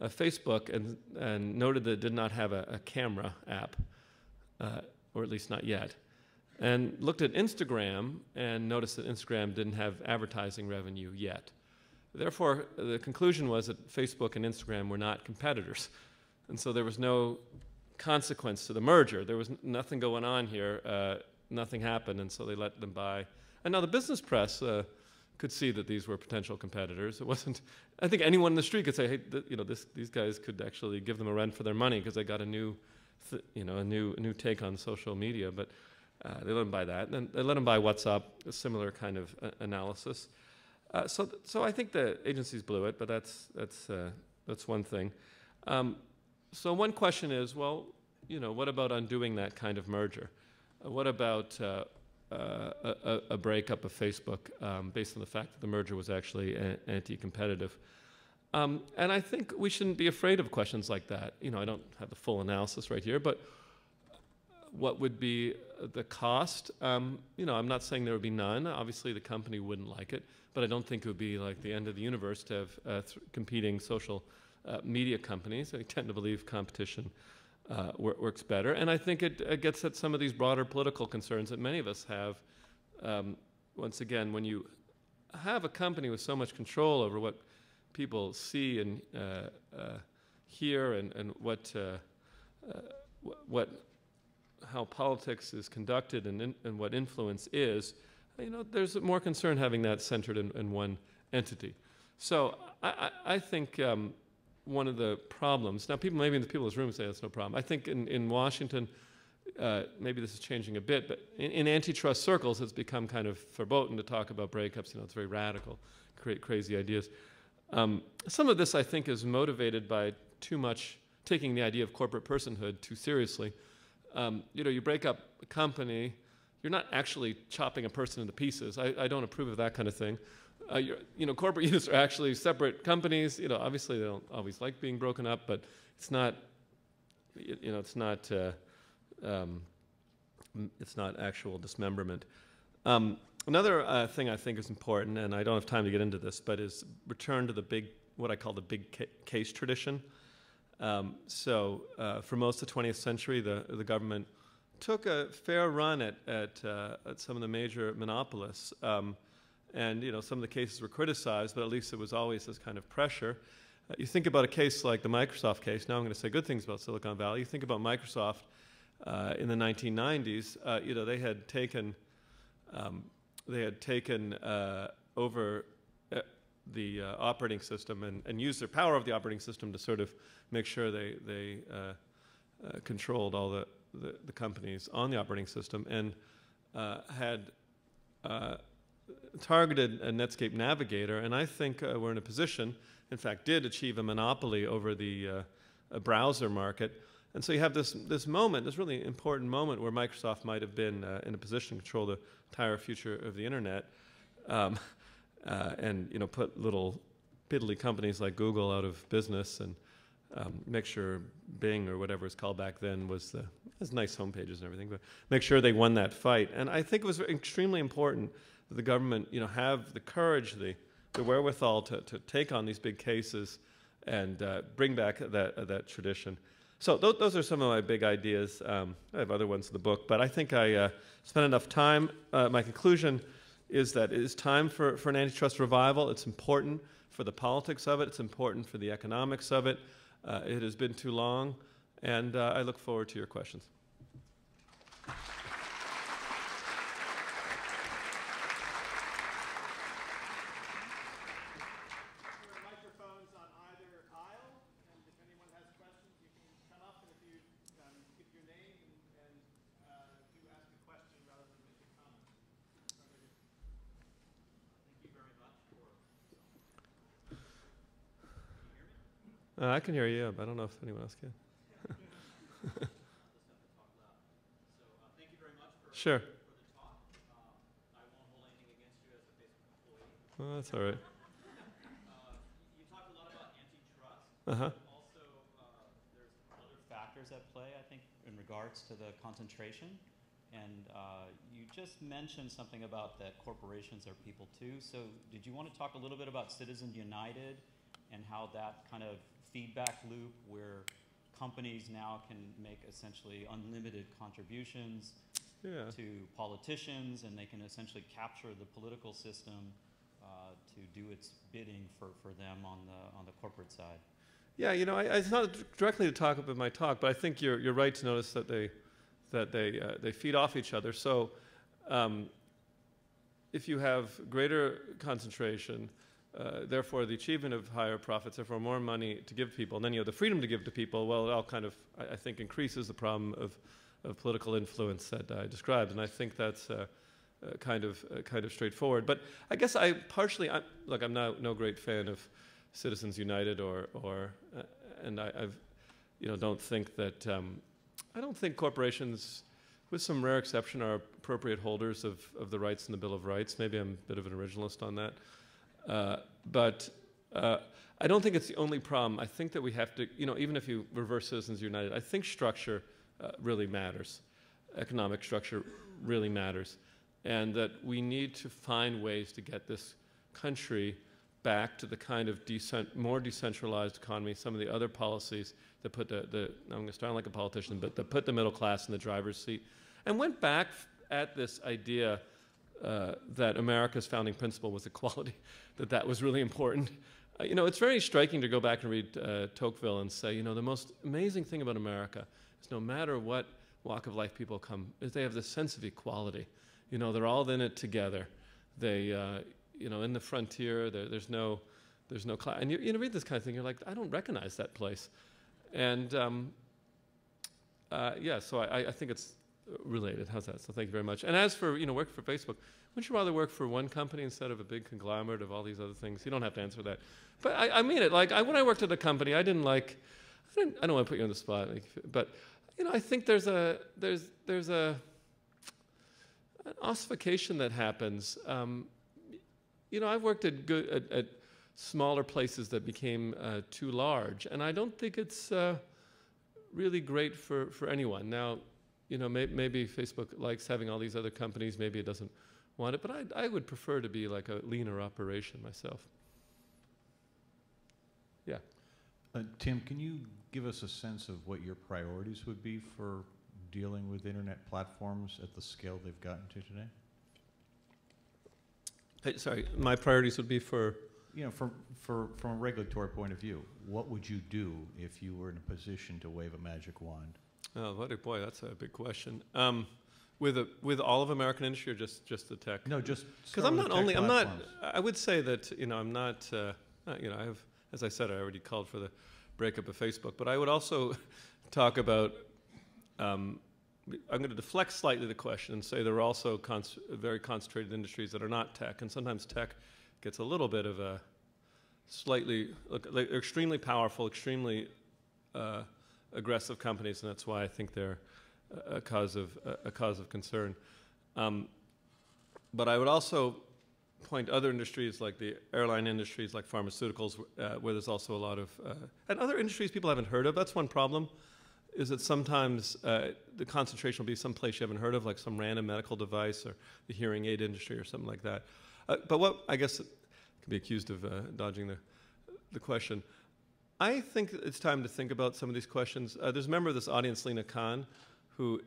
B: Facebook and noted that it did not have a camera app, or at least not yet. And looked at Instagram and noticed that Instagram didn't have advertising revenue yet. Therefore, the conclusion was that Facebook and Instagram were not competitors. And so there was no consequence to the merger. There was nothing going on here. Nothing happened, and so they let them buy. And now the business press could see that these were potential competitors. It wasn't. I think anyone in the street could say, "Hey, these guys could actually give them a run for their money because they got a new take on social media." But they let them buy that, and they let them buy WhatsApp, a similar kind of analysis. So I think the agencies blew it, but that's one thing. So one question is, well, what about undoing that kind of merger? What about a breakup of Facebook based on the fact that the merger was actually anti-competitive? And I think we shouldn't be afraid of questions like that. I don't have the full analysis right here, but what would be the cost? I'm not saying there would be none. Obviously, the company wouldn't like it, but I don't think it would be like the end of the universe to have competing social media companies. I tend to believe competition works better. And I think it gets at some of these broader political concerns that many of us have. Once again, when you have a company with so much control over what people see and hear and how politics is conducted and what influence is, there's more concern having that centered in one entity. So I think one of the problems, now maybe the people in this room say that's no problem. I think in Washington, maybe this is changing a bit, but in antitrust circles, it's become kind of verboten to talk about breakups. It's very radical, create crazy ideas. Some of this, I think, is motivated by too much taking the idea of corporate personhood too seriously. You break up a company, you're not actually chopping a person into pieces. I don't approve of that kind of thing. Corporate units are actually separate companies. Obviously they don't always like being broken up, but it's not. It's not actual dismemberment. Another thing I think is important, and I don't have time to get into this, but is return to what I call the big case tradition. For most of the 20th century, the government took a fair run at some of the major monopolists. And some of the cases were criticized, but at least it was always this kind of pressure. You think about a case like the Microsoft case. Now I'm going to say good things about Silicon Valley. You think about Microsoft in the 1990s. They had taken over the operating system and used their power of the operating system to sort of make sure they controlled all the companies on the operating system and had targeted a Netscape Navigator, and I think we're in a position, in fact, did achieve a monopoly over the browser market. And so you have this moment, this really important moment where Microsoft might have been in a position to control the entire future of the internet. and put little piddly companies like Google out of business, and make sure Bing or whatever it's called back then has nice homepages and everything, but make sure they won that fight. And I think it was extremely important that the government, have the courage, the wherewithal to take on these big cases and bring back that tradition. So those are some of my big ideas. I have other ones in the book, but I think I spent enough time. My conclusion is that it is time for an antitrust revival. It's important for the politics of it. It's important for the economics of it. It has been too long, and I look forward to your questions. I can hear you, but I don't know if anyone else can.
C: Thank you very much for
B: Sure.
C: the talk. I won't hold anything against you as a Facebook employee.
B: Well, that's all right.
C: You talked a lot about antitrust.
B: Uh-huh.
C: Also, there's other factors at play, I think, in regards to the concentration. And you just mentioned something about that corporations are people too. So did you want to talk a little bit about Citizens United and how that kind of feedback loop where companies now can make essentially unlimited contributions to politicians, and they can essentially capture the political system to do its bidding for them on the corporate side?
B: Yeah, it's not directly to talk about my talk, but I think you're right to notice that they feed off each other. So if you have greater concentration, therefore the achievement of higher profits, therefore more money to give people, and then you have the freedom to give to people, well, it all kind of, I think, increases the problem of political influence that I described, and I think that's kind of straightforward. But I guess I'm no great fan of Citizens United and I've don't think that I don't think corporations, with some rare exception, are appropriate holders of the rights in the Bill of Rights. Maybe I'm a bit of an originalist on that. But I don't think it's the only problem. I think that we have to, even if you reverse Citizens United, I think structure really matters. Economic structure really matters. And that we need to find ways to get this country back to the kind of more decentralized economy, some of the other policies that put I'm going to start like a politician, but that put the middle class in the driver's seat, and went back at this idea that America's founding principle was equality, that was really important. It's very striking to go back and read Tocqueville and say, the most amazing thing about America is no matter what walk of life people come, is they have this sense of equality. They're all in it together. They, in the frontier, there's no class. And you read this kind of thing, you're like, I don't recognize that place. And so I think it's related. How's that? So thank you very much. And as for work for Facebook, wouldn't you rather work for one company instead of a big conglomerate of all these other things? You don't have to answer that. But I mean it. Like when I worked at a company, I don't want to put you on the spot, but I think there's an ossification that happens. I've worked at smaller places that became too large, and I don't think it's really great for anyone. Now, maybe Facebook likes having all these other companies. Maybe it doesn't want it, but I would prefer to be like a leaner operation myself. Yeah.
D: Tim, can you give us a sense of what your priorities would be for dealing with internet platforms at the scale they've gotten to today?
B: Hey, sorry, my priorities would be for...
D: from a regulatory point of view, what would you do if you were in a position to wave a magic wand? Oh,
B: boy, that's a big question. With all of American industry or just the tech?
D: No, just
B: because I would say that I'm not. I have, as I said, I already called for the breakup of Facebook, but I would also talk about. I'm going to deflect slightly the question and say there are also very concentrated industries that are not tech, and sometimes tech gets a little bit of a they're extremely powerful, extremely aggressive companies, and that's why I think they're a cause of concern. But I would also point other industries like the airline industries, like pharmaceuticals, where there's also a lot of, and other industries people haven't heard of. That's one problem, is that sometimes the concentration will be some place you haven't heard of, like some random medical device or the hearing aid industry or something like that. But what, I guess, can be accused of dodging the question. I think it's time to think about some of these questions. There's a member of this audience, Lena Khan, who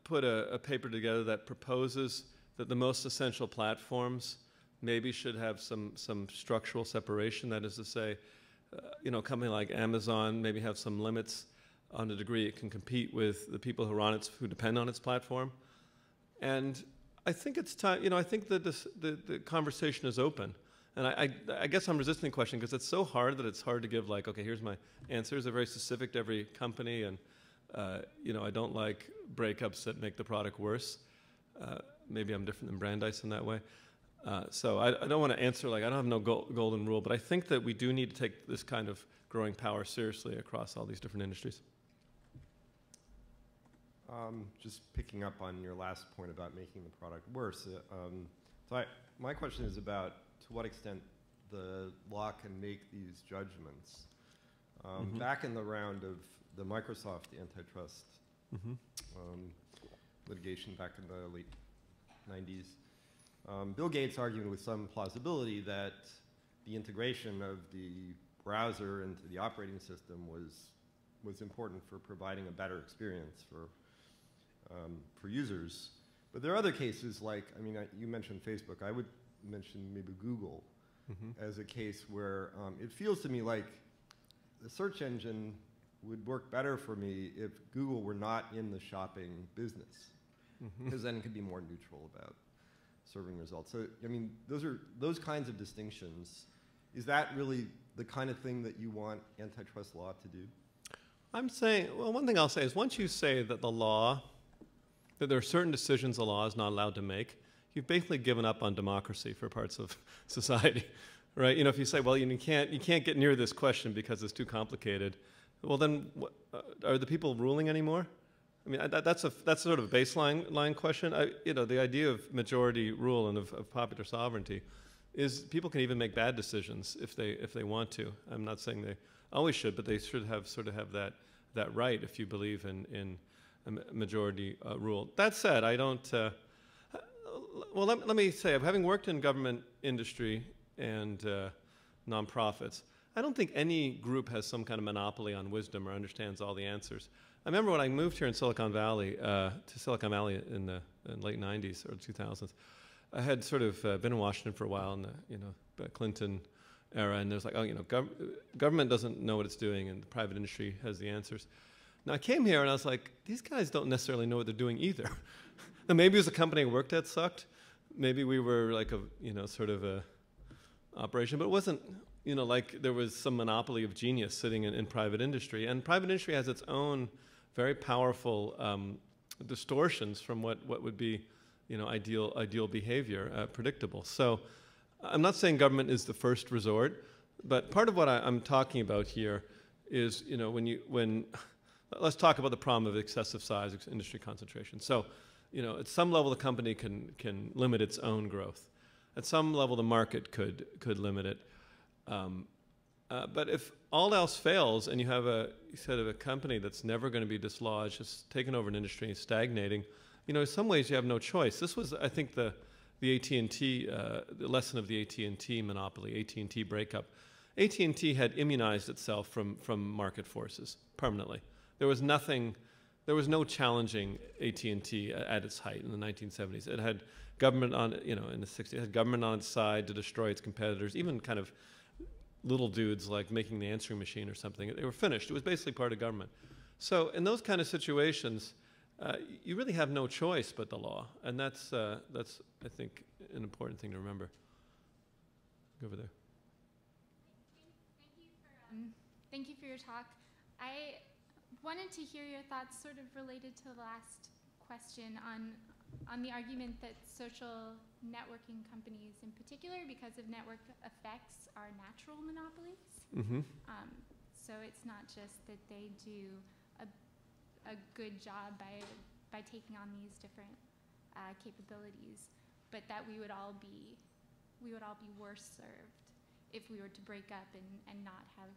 B: put a paper together that proposes that the most essential platforms maybe should have some structural separation. That is to say, a company like Amazon maybe have some limits on the degree it can compete with the people who are on who depend on its platform. And I think it's time, I think that the conversation is open. And I guess I'm resisting the question because it's so hard that it's hard to give like, okay, here's my answers. They're very specific to every company, and I don't like breakups that make the product worse. Maybe I'm different than Brandeis in that way. So I don't want to answer like, I don't have no golden rule, but I think that we do need to take this kind of growing power seriously across all these different industries.
E: Just picking up on your last point about making the product worse. My question is about to what extent the law can make these judgments. Back in the round of the Microsoft antitrust litigation back in the late 90s, Bill Gates argued with some plausibility that the integration of the browser into the operating system was important for providing a better experience for users. But there are other cases like, you mentioned Facebook. I would mention maybe Google as a case where it feels to me like the search engine would work better for me if Google were not in the shopping business, because then it could be more neutral about serving results. So, those kinds of distinctions. Is that really the kind of thing that you want antitrust law to do?
B: I'm saying, well, one thing I'll say is once you say that that there are certain decisions the law is not allowed to make, you've basically given up on democracy for parts of society, right? If you say, well, you can't get near this question because it's too complicated, well, then are the people ruling anymore? That's sort of a baseline question. The idea of majority rule and of popular sovereignty is people can even make bad decisions if they want to. I'm not saying they always should, but they should have that right if you believe in a majority rule. That said, I don't. Well, let me say, having worked in government industry and nonprofits, I don't think any group has some kind of monopoly on wisdom or understands all the answers. I remember when I moved here in Silicon Valley, in the late 90s or 2000s, I had sort of been in Washington for a while in the Clinton era, and there's like, government doesn't know what it's doing, and the private industry has the answers. Now, I came here, and I was like, these guys don't necessarily know what they're doing either. Now, maybe it was a company I worked at sucked. Maybe we were like sort of a operation, but it wasn't, like there was some monopoly of genius sitting in private industry. And private industry has its own very powerful distortions from what would be, ideal behavior, predictable. So I'm not saying government is the first resort, but part of what I'm talking about here is, let's talk about the problem of excessive size, industry concentration. So, at some level, the company can limit its own growth. At some level, the market could limit it. But if all else fails, and you have a company that's never going to be dislodged, just taking over an industry and stagnating, in some ways you have no choice. This was, I think, the AT&T, the lesson of the AT&T monopoly, AT&T breakup. AT&T had immunized itself from market forces permanently. There was no challenging AT&T at its height in the 1970s. It had government on, in the 60s, it had government on its side to destroy its competitors, even kind of little dudes like making the answering machine or something. They were finished. It was basically part of government. So in those kind of situations, you really have no choice but the law, and that's I think an important thing to remember. Go over there.
F: Thank you for your talk. I wanted to hear your thoughts sort of related to the last question on the argument that social networking companies in particular, because of network effects, are natural monopolies. So it's not just that they do a good job by taking on these different capabilities, but that we would all be worse served if we were to break up and not have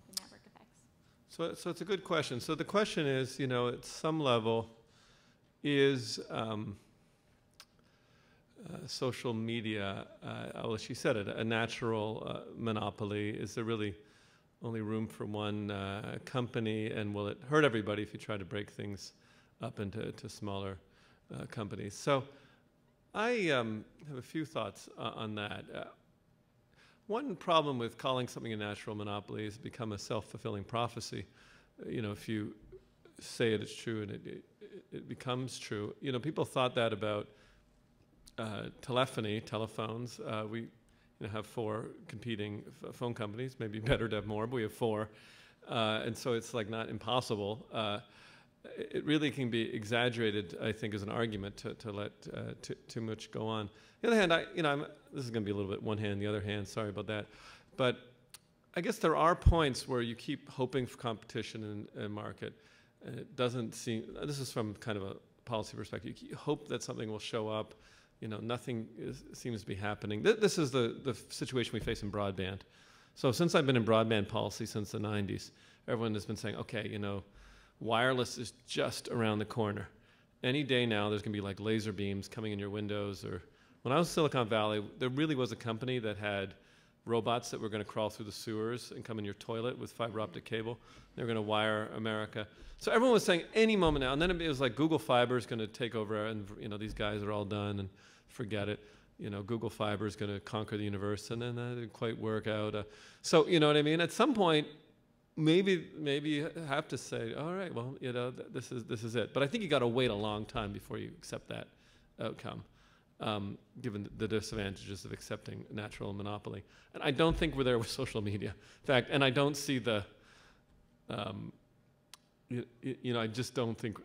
F: the network effects.
B: So it's a good question. So the question is, at some level, is social media, well, she said it, a natural monopoly? Is there really only room for one company, and will it hurt everybody if you try to break things up into smaller companies? So I have a few thoughts on that. One problem with calling something a natural monopoly is become a self-fulfilling prophecy. If you say it's true and it becomes true. People thought that about telephones. We have 4 competing phone companies. Maybe better to have more, but we have 4. And so it's like not impossible. It really can be exaggerated, I think, as an argument to let too much go on. On the other hand, this is going to be a little bit one hand, the other hand. Sorry about that, but I guess there are points where you keep hoping for competition in a market, and it doesn't seem. This is from kind of a policy perspective. You hope that something will show up. Nothing seems to be happening. This is the situation we face in broadband. So since I've been in broadband policy since the 90s, everyone has been saying, okay, wireless is just around the corner. Any day now, there's going to be like laser beams coming in your windows. Or when I was in Silicon Valley, there really was a company that had robots that were going to crawl through the sewers and come in your toilet with fiber optic cable. They were going to wire America. So everyone was saying any moment now. And then it was like Google Fiber is going to take over, and these guys are all done and forget it. Google Fiber is going to conquer the universe, and then that didn't quite work out. So you know what I mean? At some point, maybe you have to say, all right, well, this is it. But I think you got to wait a long time before you accept that outcome, given the disadvantages of accepting natural monopoly. And I don't think we're there with social media. In fact, and I don't see the, I just don't think.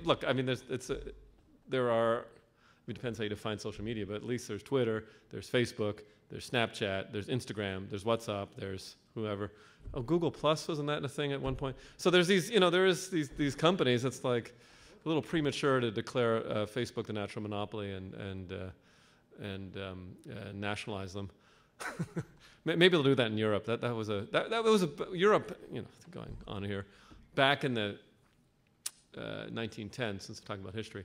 B: Look, I mean, there are. It depends how you define social media, but at least there's Twitter, there's Facebook, there's Snapchat, there's Instagram, there's WhatsApp, there's whoever. Oh, Google Plus, wasn't that a thing at one point? So there's these, there is these companies. It's like a little premature to declare Facebook the natural monopoly and nationalize them. Maybe they'll do that in Europe. That was a Europe. Going on here, back in the 1910s, since we're talking about history.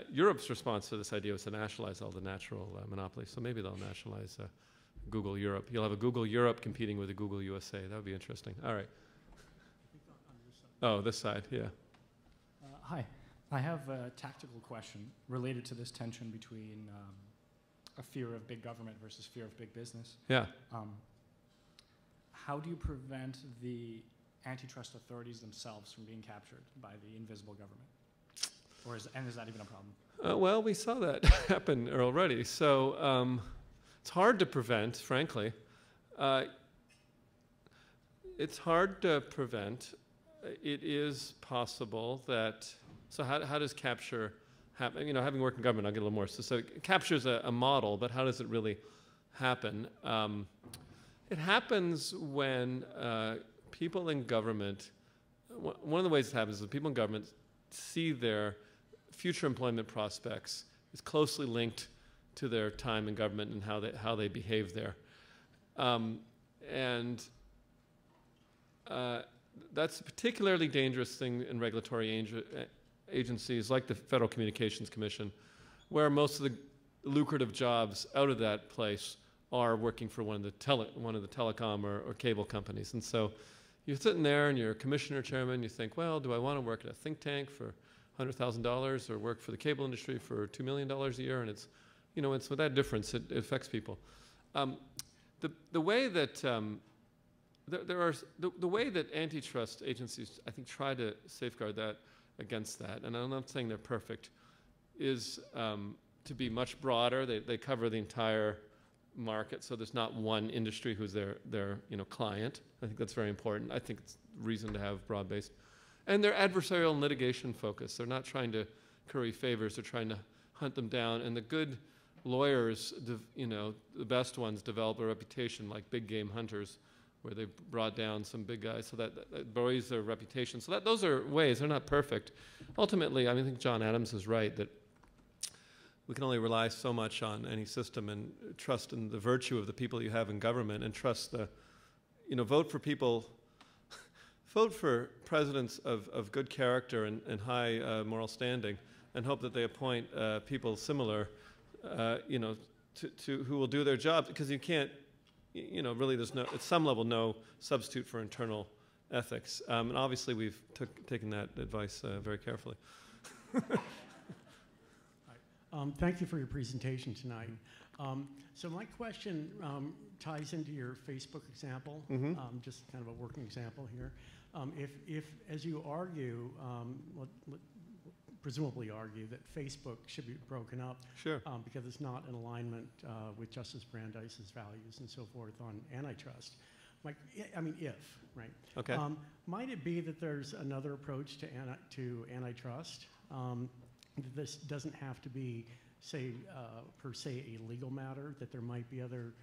B: Europe's response to this idea was to nationalize all the natural monopolies. So maybe they'll nationalize Google Europe. You'll have a Google Europe competing with a Google USA. That would be interesting. All right. Oh, this side, yeah.
G: Hi. I have a tactical question related to this tension between a fear of big government versus fear of big business.
B: Yeah.
G: How do you prevent the antitrust authorities themselves from being captured by the invisible government? Is that even a problem?
B: Well, we saw that happen already. So it's hard to prevent, frankly. It's hard to prevent. It is possible that. So how does capture happen? Having worked in government, I'll get a little more. So it captures a model, but how does it really happen? It happens when people in government. One of the ways it happens is that people in government see their future employment prospects is closely linked to their time in government and how they behave there, and that's a particularly dangerous thing in regulatory agencies like the Federal Communications Commission, where most of the lucrative jobs out of that place are working for one of the telecom or cable companies. And so you're sitting there and you're a commissioner chairman. You think, well, do I want to work at a think tank for $100,000 or work for the cable industry for $2 million a year? And it's with that difference, it affects people. The way that the way that antitrust agencies, I think, try to safeguard that against that, and I'm not saying they're perfect, is to be much broader. They cover the entire market, so there's not one industry who's their client. I think that's very important. I think it's reason to have broad-based. And they're adversarial and litigation focused. They're not trying to curry favors. They're trying to hunt them down. And the good lawyers, the best ones, develop a reputation like big game hunters, where they've brought down some big guys. So that buoys their reputation. So those are ways. They're not perfect. Ultimately, I think John Adams is right that we can only rely so much on any system and trust in the virtue of the people you have in government and trust the, vote for people, vote for presidents of good character and high moral standing, and hope that they appoint people similar, to who will do their job, because you can't, really there's no, at some level, no substitute for internal ethics. And obviously we've taken that advice very carefully.
G: Thank you for your presentation tonight. So my question ties into your Facebook example, just kind of a working example here. If as you argue, presumably argue that Facebook should be broken up,
B: Sure.
G: Because it's not in alignment with Justice Brandeis's values and so forth on antitrust. If, right?
B: Okay.
G: Might it be that there's another approach to antitrust? This doesn't have to be, say, per se, a legal matter, that there might be other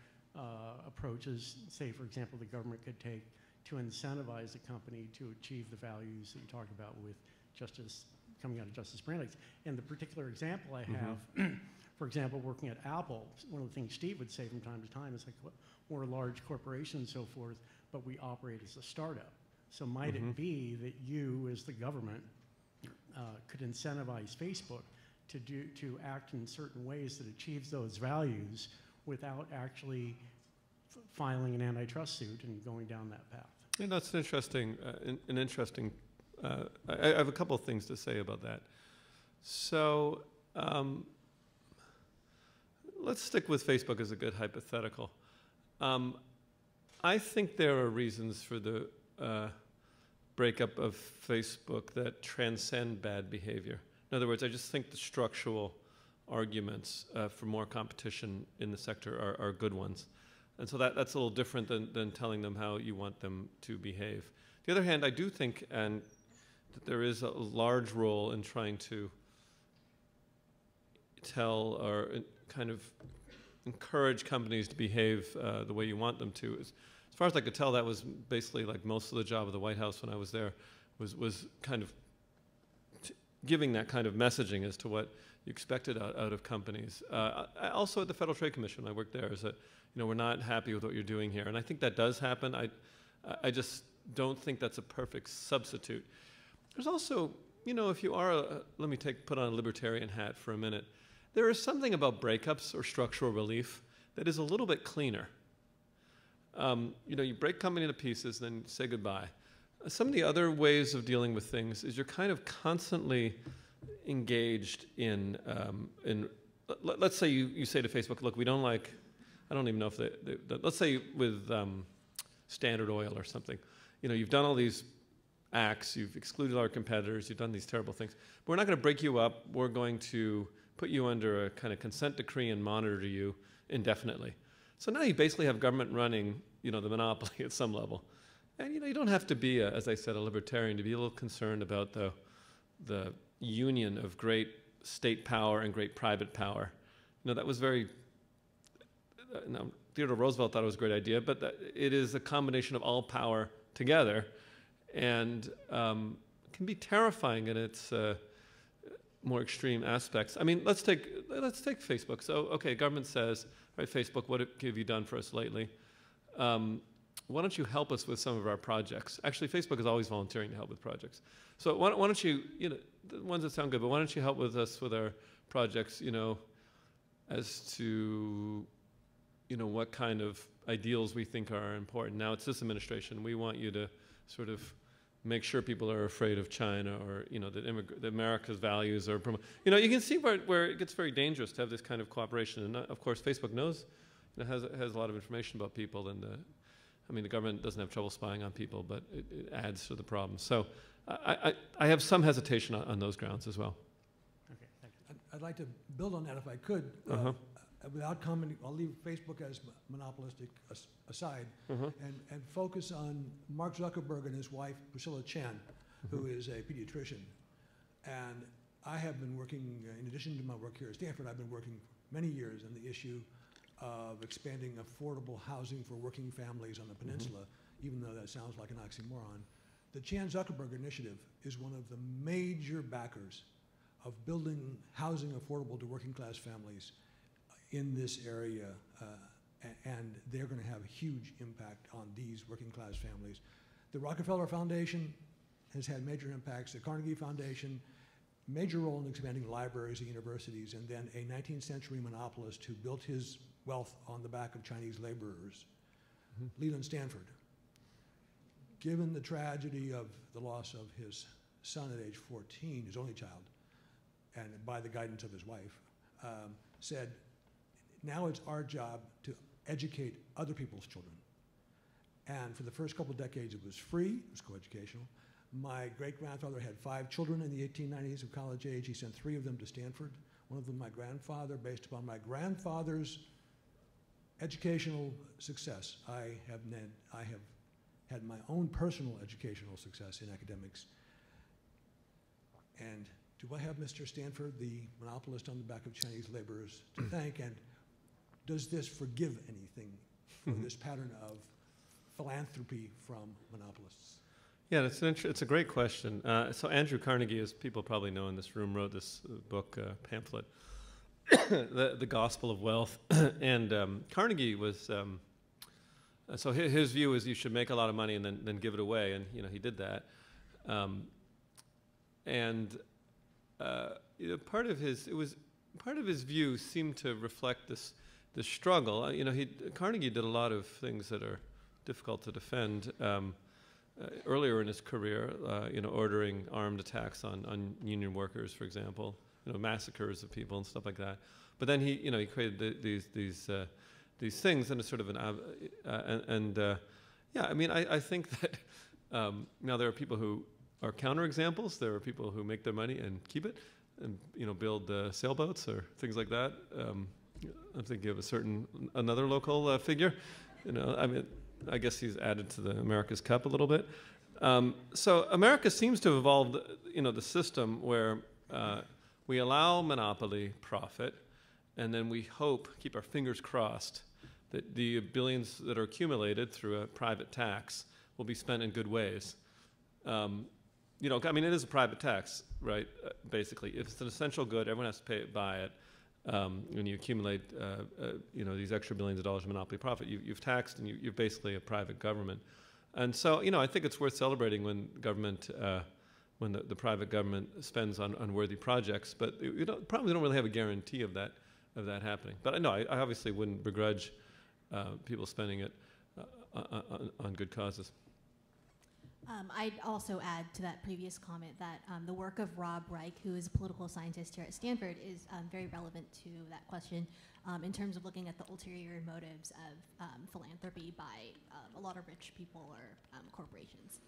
G: approaches, say, for example, the government could take to incentivize a company to achieve the values that you talked about with justice, coming out of Justice Brandeis. And the particular example I have, for example, working at Apple, one of the things Steve would say from time to time is like, we're a large corporation and so forth, but we operate as a startup. So might it be that you, as the government, could incentivize Facebook to act in certain ways that achieves those values without actually filing an antitrust suit and going down that path?
B: Yeah, that's an interesting, I have a couple of things to say about that. So let's stick with Facebook as a good hypothetical. I think there are reasons for the breakup of Facebook that transcend bad behavior. In other words, I just think the structural arguments for more competition in the sector are good ones. And so that's a little different than telling them how you want them to behave. On the other hand, I do think that there is a large role in trying to tell or kind of encourage companies to behave the way you want them to. As far as I could tell, that was basically like most of the job of the White House when I was there, was kind of giving that kind of messaging as to what you expected out of companies. Also at the Federal Trade Commission, I worked there, is that we're not happy with what you're doing here. And I think that does happen. I just don't think that's a perfect substitute. There's also, if you are, let me put on a libertarian hat for a minute. There is something about breakups or structural relief that is a little bit cleaner. You break company to pieces, then say goodbye. Some of the other ways of dealing with things is you're kind of constantly engaged in let's say you say to Facebook, look, we don't like, I don't even know if let's say with Standard Oil or something, you've done all these acts, you've excluded our competitors, you've done these terrible things, but we're not going to break you up, we're going to put you under a kind of consent decree and monitor you indefinitely. So now you basically have government running, the monopoly at some level. And you don't have to be, as I said, a libertarian to be a little concerned about the union of great state power and great private power. That was very, Theodore Roosevelt thought it was a great idea, but it is a combination of all power together, and can be terrifying in its more extreme aspects. I mean, let's take Facebook. So, okay, government says, all right, Facebook, what have you done for us lately? Why don't you help us with some of our projects? Actually, Facebook is always volunteering to help with projects. So why don't you, the ones that sound good, but why don't you help with us with our projects, as to, what kind of ideals we think are important. Now it's this administration. We want you to sort of make sure people are afraid of China, or, that America's values are, you can see where it gets very dangerous to have this kind of cooperation. And of course, Facebook knows, has a lot of information about people, and the government doesn't have trouble spying on people, but it adds to the problem. So I have some hesitation on those grounds as well.
G: Okay, thank you.
H: I'd like to build on that if I could. Without commenting, I'll leave Facebook as monopolistic aside, and focus on Mark Zuckerberg and his wife, Priscilla Chan, who is a pediatrician. And I have been working, in addition to my work here at Stanford, I've been working many years on the issue of expanding affordable housing for working families on the peninsula, even though that sounds like an oxymoron. The Chan-Zuckerberg Initiative is one of the major backers building housing affordable to working class families in this area, and they're going to have a huge impact on these working class families. The Rockefeller Foundation has had major impacts. The Carnegie Foundation, major role in expanding libraries at universities, and then a 19th century monopolist who built his wealth on the back of Chinese laborers, Leland Stanford. Given the tragedy of the loss of his son at age 14, his only child, and by the guidance of his wife, said, now it's our job to educate other people's children. And for the first couple of decades, it was free, it was coeducational. My great-grandfather had 5 children in the 1890s of college age. He sent 3 of them to Stanford, one of them my grandfather. Based upon my grandfather's educational success, I have had my own personal educational success in academics. And do I have Mr. Stanford, the monopolist on the back of Chinese laborers, to thank? And does this forgive anything for this pattern of philanthropy from monopolists?
B: Yeah, it's a great question. So Andrew Carnegie, as people probably know in this room, wrote this book, pamphlet, the Gospel of Wealth. And Carnegie was, so his view is you should make a lot of money and then give it away. And, he did that. Part of his view seemed to reflect this struggle. Carnegie did a lot of things that are difficult to defend. Earlier in his career, ordering armed attacks on union workers, for example, massacres of people and stuff like that. But then he created these things in a sort of I think that now there are people who are counterexamples. There are people who make their money and keep it, and build sailboats or things like that. I'm thinking of another local figure. I guess he's added to the America's Cup a little bit. So America seems to have evolved, the system where we allow monopoly profit, and then we keep our fingers crossed, that the billions that are accumulated through a private tax will be spent in good ways. It is a private tax, right? Basically, if it's an essential good, everyone has to buy it. When you accumulate, these extra billions of dollars of monopoly profit, you've taxed, and you're basically a private government. And so, I think it's worth celebrating when government, when the private government spends on unworthy projects. But probably don't really have a guarantee of that happening. But no, I obviously wouldn't begrudge people spending it on good causes.
I: I'd also add to that previous comment that the work of Rob Reich, who is a political scientist here at Stanford, is very relevant to that question in terms of looking at the ulterior motives of philanthropy by a lot of rich people or corporations.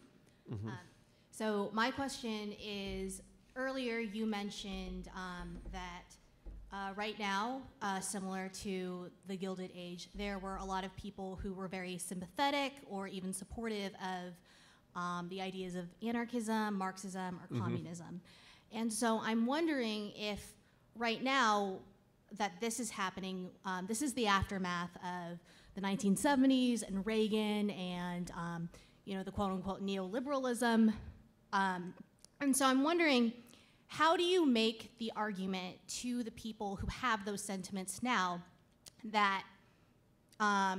B: Mm-hmm.
I: So my question is, earlier you mentioned that right now, similar to the Gilded Age, there were a lot of people who were very sympathetic or even supportive of the ideas of anarchism, Marxism, or communism. And so I'm wondering if right now that this is happening, this is the aftermath of the 1970s and Reagan and the quote-unquote neoliberalism. And so I'm wondering, how do you make the argument to the people who have those sentiments now that a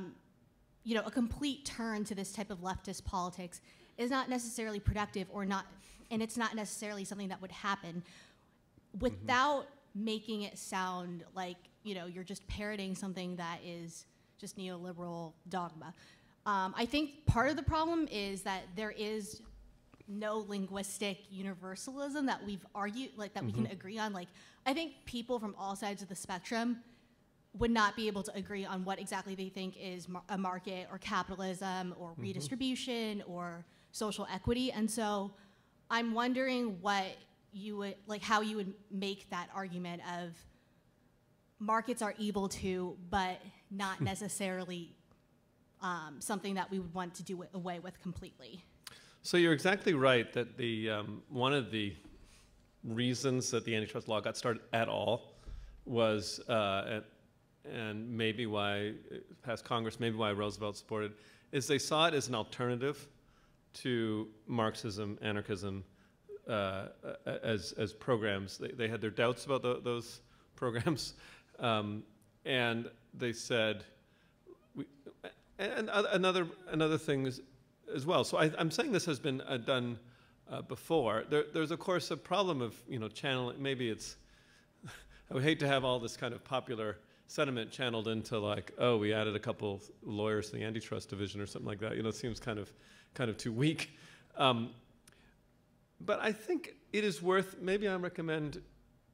I: complete turn to this type of leftist politics is not necessarily productive or not, and it's not necessarily something that would happen without making it sound like, you're just parroting something that is just neoliberal dogma. I think part of the problem is that there is no linguistic universalism that we've argued, that we can agree on. I think people from all sides of the spectrum would not be able to agree on what exactly they think is a market or capitalism or redistribution or social equity. And so I'm wondering what you would, how you would make that argument of markets are evil too, but not necessarily something that we would want to do away with completely.
B: So you're exactly right that the one of the reasons that the antitrust law got started at all was, and maybe why it passed Congress, maybe why Roosevelt supported, is they saw it as an alternative to Marxism, anarchism, as programs. They had their doubts about those programs, and they said, another thing as well. So I'm saying this has been done before. There's of course a problem of channeling. Maybe it's I would hate to have all this kind of popular sentiment channeled into like, oh, we added a couple lawyers to the antitrust division or something like that. It seems kind of too weak. But I think it is worth, maybe I recommend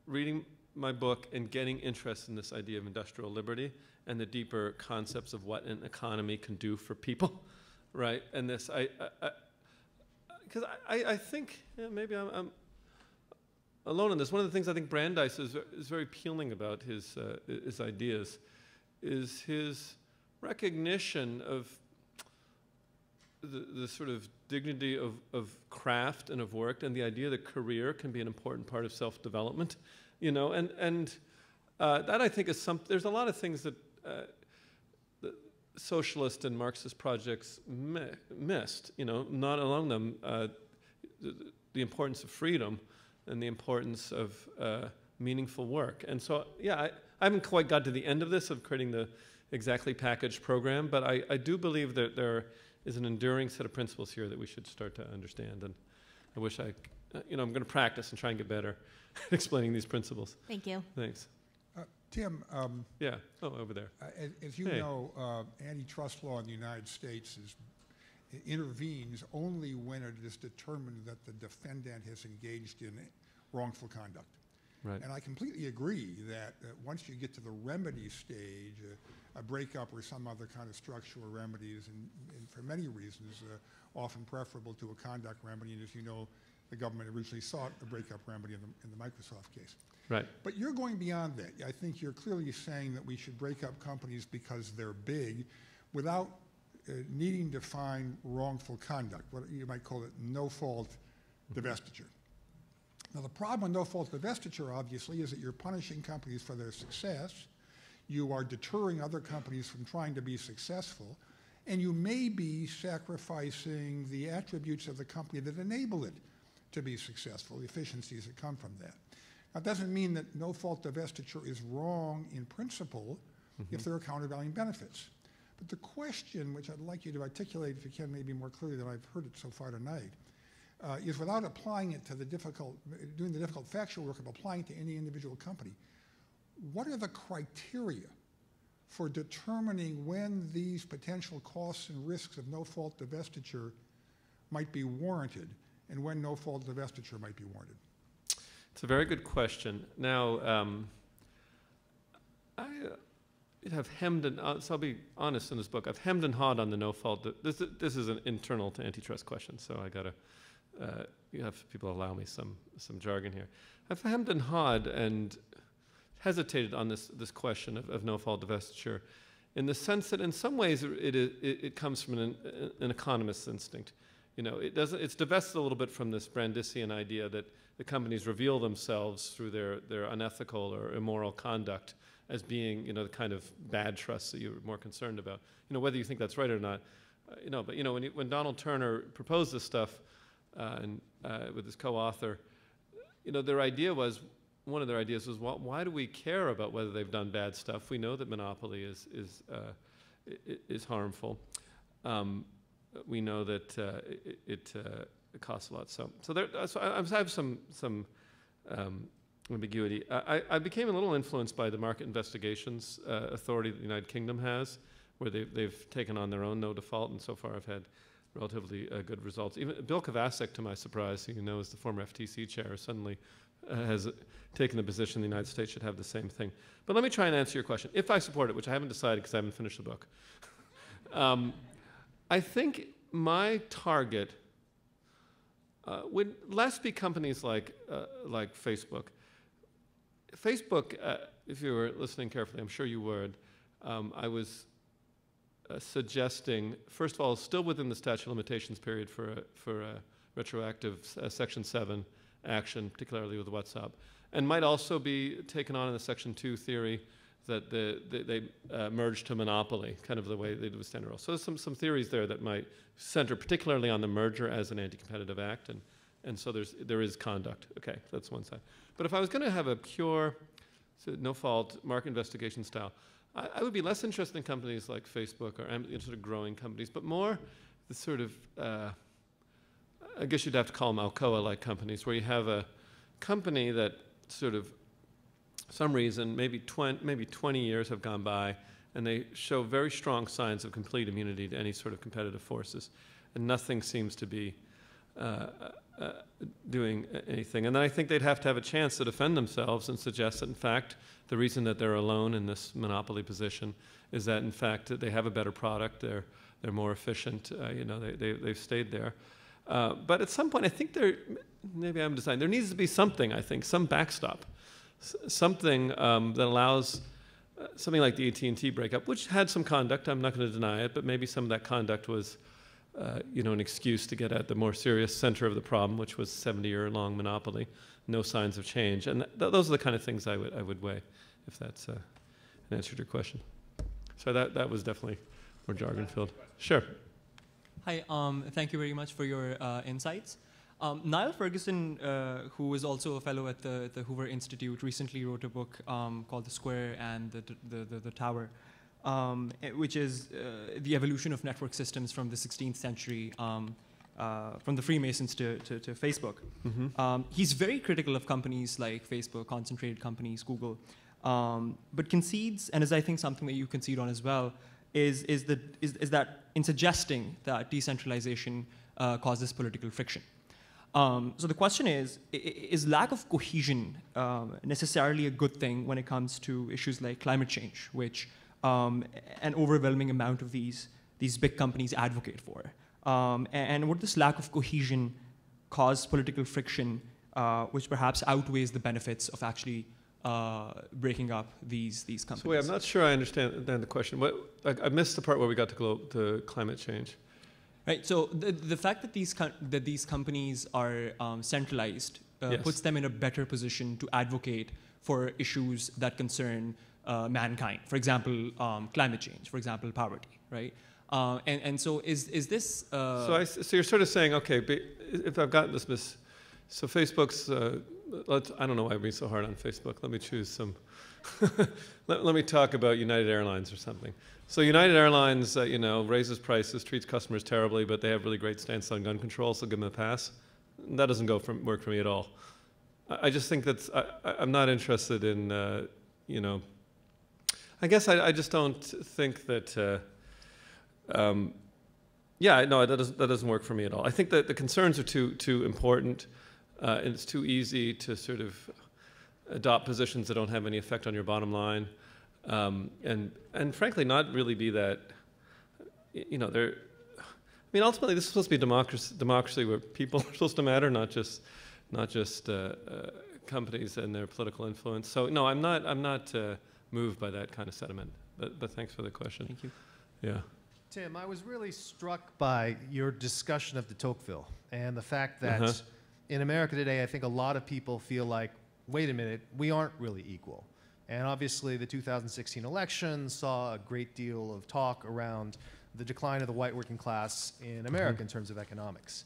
B: reading my book and getting interest in this idea of industrial liberty and the deeper concepts of what an economy can do for people, right? And this, because I think, maybe I'm alone in this. One of the things I think Brandeis is very appealing about his ideas is his recognition of the sort of dignity of craft and of work, and the idea that career can be an important part of self-development, and that I think is there's a lot of things that the socialist and Marxist projects missed, not among them the importance of freedom and the importance of meaningful work. And so, yeah, I haven't quite got to the end of this, of creating the exactly packaged program, but I do believe that there is an enduring set of principles here that we should start to understand. And I wish I'm going to practice and try and get better at explaining these principles.
I: Thank you.
B: Thanks.
J: Tim,
B: yeah, over there.
J: As you know, antitrust law in the United States intervenes only when it is determined that the defendant has engaged in wrongful conduct.
B: Right.
J: And I completely agree that once you get to the remedy stage, a breakup or some other kind of structural remedies, and for many reasons, often preferable to a conduct remedy. And as you know, the government originally sought a breakup remedy in the Microsoft case.
B: Right.
J: But you're going beyond that. I think you're clearly saying that we should break up companies because they're big without needing to find wrongful conduct, what you might call it no-fault divestiture. Now, the problem with no-fault divestiture, obviously, is that you're punishing companies for their success, you are deterring other companies from trying to be successful, and you may be sacrificing the attributes of the company that enable it to be successful, the efficiencies that come from that. Now, it doesn't mean that no-fault divestiture is wrong in principle if there are countervailing benefits. But the question, which I'd like you to articulate, if you can, maybe more clearly than I've heard it so far tonight, is without applying it to doing the difficult factual work of applying it to any individual company, what are the criteria for determining when these potential costs and risks of no-fault divestiture might be warranted and when no-fault divestiture might be warranted?
B: It's a very good question. Now, I have hemmed and, so I'll be honest in this book, I've hemmed and hawed on the no-fault. This is an internal to antitrust question, so I gotta, you have people allow me some jargon here. I've hemmed and hawed and hesitated on this question of no-fault divestiture, in the sense that in some ways it comes from an economist's instinct. It's divested a little bit from this Brandeisian idea that the companies reveal themselves through their unethical or immoral conduct as being, the kind of bad trusts that you're more concerned about. Whether you think that's right or not, But when Donald Turner proposed this stuff with his co-author, their idea was, one of their ideas was, well, why do we care about whether they've done bad stuff? We know that monopoly is harmful. We know that it costs a lot. So I have some ambiguity. I became a little influenced by the Market Investigations Authority that the United Kingdom has, where they've taken on their own no default, and so far I've had relatively good results. Even Bill Kovacic, to my surprise, who is the former FTC chair, suddenly has taken the position the United States should have the same thing. But let me try and answer your question. If I support it, which I haven't decided because I haven't finished the book, I think my target would less be companies like Facebook. Facebook, if you were listening carefully, I'm sure you would, I was suggesting, first of all, still within the statute of limitations period for a retroactive Section 7 action, particularly with WhatsApp, and might also be taken on in the Section 2 theory that they merge to monopoly, kind of the way they do with Standard Oil. So there's some theories there that might center particularly on the merger as an anti-competitive act, and And so there is conduct. Okay, that's one side. But if I was going to have a pure, no-fault market investigation style, I would be less interested in companies like Facebook or sort of growing companies, but more the sort of, I guess you'd have to call them Alcoa-like companies, where you have a company that sort of, some reason, maybe 20 years have gone by, and they show very strong signs of complete immunity to any sort of competitive forces, and nothing seems to be doing anything. And then I think they'd have to have a chance to defend themselves and suggest that, in fact, the reason that they're alone in this monopoly position is that, in fact, they have a better product, they're more efficient, they've stayed there. But at some point, I think maybe I'm designing, there needs to be something, I think, some backstop, something that allows something like the AT&T breakup, which had some conduct, I'm not going to deny it, but maybe some of that conduct was an excuse to get at the more serious center of the problem, which was 70-year-long monopoly, no signs of change. And those are the kind of things I would weigh, if that's an answer to your question. So that was definitely more jargon-filled. Sure.
K: Hi, thank you very much for your insights. Niall Ferguson, who is also a fellow at the Hoover Institute, recently wrote a book called The Square and the Tower, which is the evolution of network systems from the 16th century, from the Freemasons to Facebook.
B: Mm-hmm.
K: He's very critical of companies like Facebook, concentrated companies, Google, but concedes, and is I think something that you concede on as well, is that in suggesting that decentralization causes political friction. So the question is lack of cohesion necessarily a good thing when it comes to issues like climate change, which an overwhelming amount of these big companies advocate for? And would this lack of cohesion cause political friction, which perhaps outweighs the benefits of actually breaking up these companies?
B: So wait, I'm not sure I understand the question. I missed the part where we got to climate change.
K: Right. So the fact that these companies are centralized
B: Yes.
K: puts them in a better position to advocate for issues that concern mankind. For example, climate change. For example, poverty. Right. And so is this?
B: So you're sort of saying, okay, if I've gotten this, so Facebook's. I don't know why I'm being so hard on Facebook. Let me choose some. let me talk about United Airlines or something. So United Airlines, raises prices, treats customers terribly, but they have really great stance on gun control, so give them a pass. That doesn't work for me at all. I just think I'm not interested in, I guess I just don't think that, that doesn't work for me at all. I think that the concerns are too important, and it's too easy to sort of adopt positions that don't have any effect on your bottom line. And frankly, not really be that, ultimately this is supposed to be democracy where people are supposed to matter, not just companies and their political influence. So no, I'm not moved by that kind of sentiment, but thanks for the question.
K: Thank you.
B: Yeah.
L: Tim, I was really struck by your discussion of de Tocqueville and the fact that in America today, I think a lot of people feel like, wait a minute, we aren't really equal. And obviously the 2016 election saw a great deal of talk around the decline of the white working class in America in terms of economics.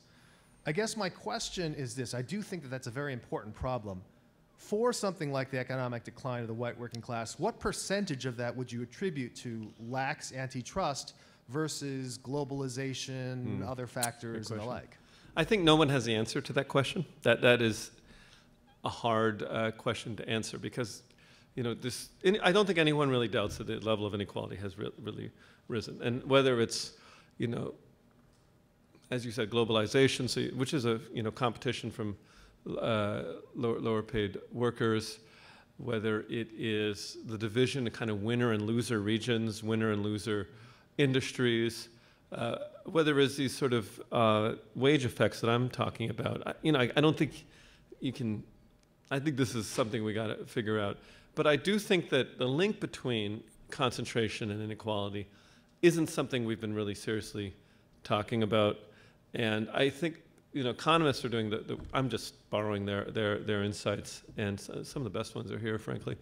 L: I guess my question is this. I do think that that's a very important problem. For something like the economic decline of the white working class, what percentage of that would you attribute to lax antitrust versus globalization, other factors, and the like?
B: I think no one has the answer to that question. That is a hard question to answer because, I don't think anyone really doubts that the level of inequality has really risen. And whether it's, as you said, globalization, which is a competition from lower paid workers, whether it is the division of kind of winner and loser regions, winner and loser industries, whether it's these sort of wage effects that I'm talking about. I don't think you can. I think this is something we got to figure out. But I do think that the link between concentration and inequality isn't something we've been really seriously talking about. And I think economists are doing I'm just borrowing their insights, and some of the best ones are here, frankly,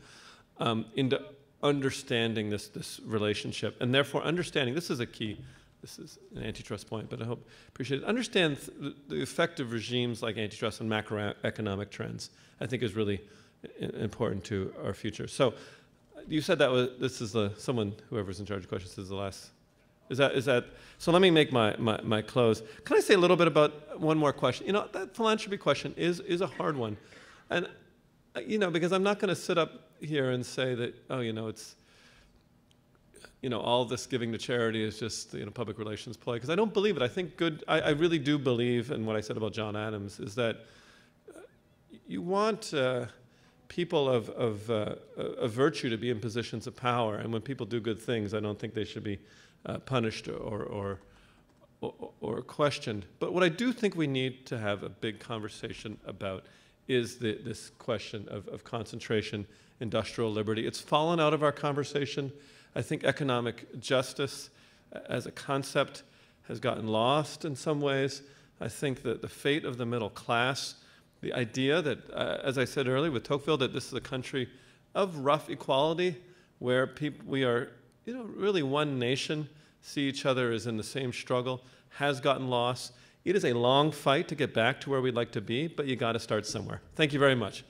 B: into understanding this relationship, and therefore understanding this is a key this is an antitrust point, but I hope appreciate it. Understand the effect of regimes like antitrust on macroeconomic trends, I think, is really important to our future. So you said that was, this is someone, whoever's in charge of questions, is the last. Is that, so let me make my close. Can I say a little bit about one more question? You know, that philanthropy question is a hard one. And, you know, because I'm not going to sit up here and say that, oh, you know, it's, you know, all this giving to charity is just, you know, public relations play, because I don't believe it. I think I really do believe, and what I said about John Adams is that you want people of virtue to be in positions of power, and when people do good things, I don't think they should be punished or questioned. But what I do think we need to have a big conversation about is this question of concentration, industrial liberty. It's fallen out of our conversation. I think economic justice as a concept has gotten lost in some ways. I think that the fate of the middle class, the idea that, as I said earlier with Tocqueville, that this is a country of rough equality, where we are, you know, really one nation, see each other as in the same struggle, has gotten lost. It is a long fight to get back to where we'd like to be, but you got to start somewhere. Thank you very much.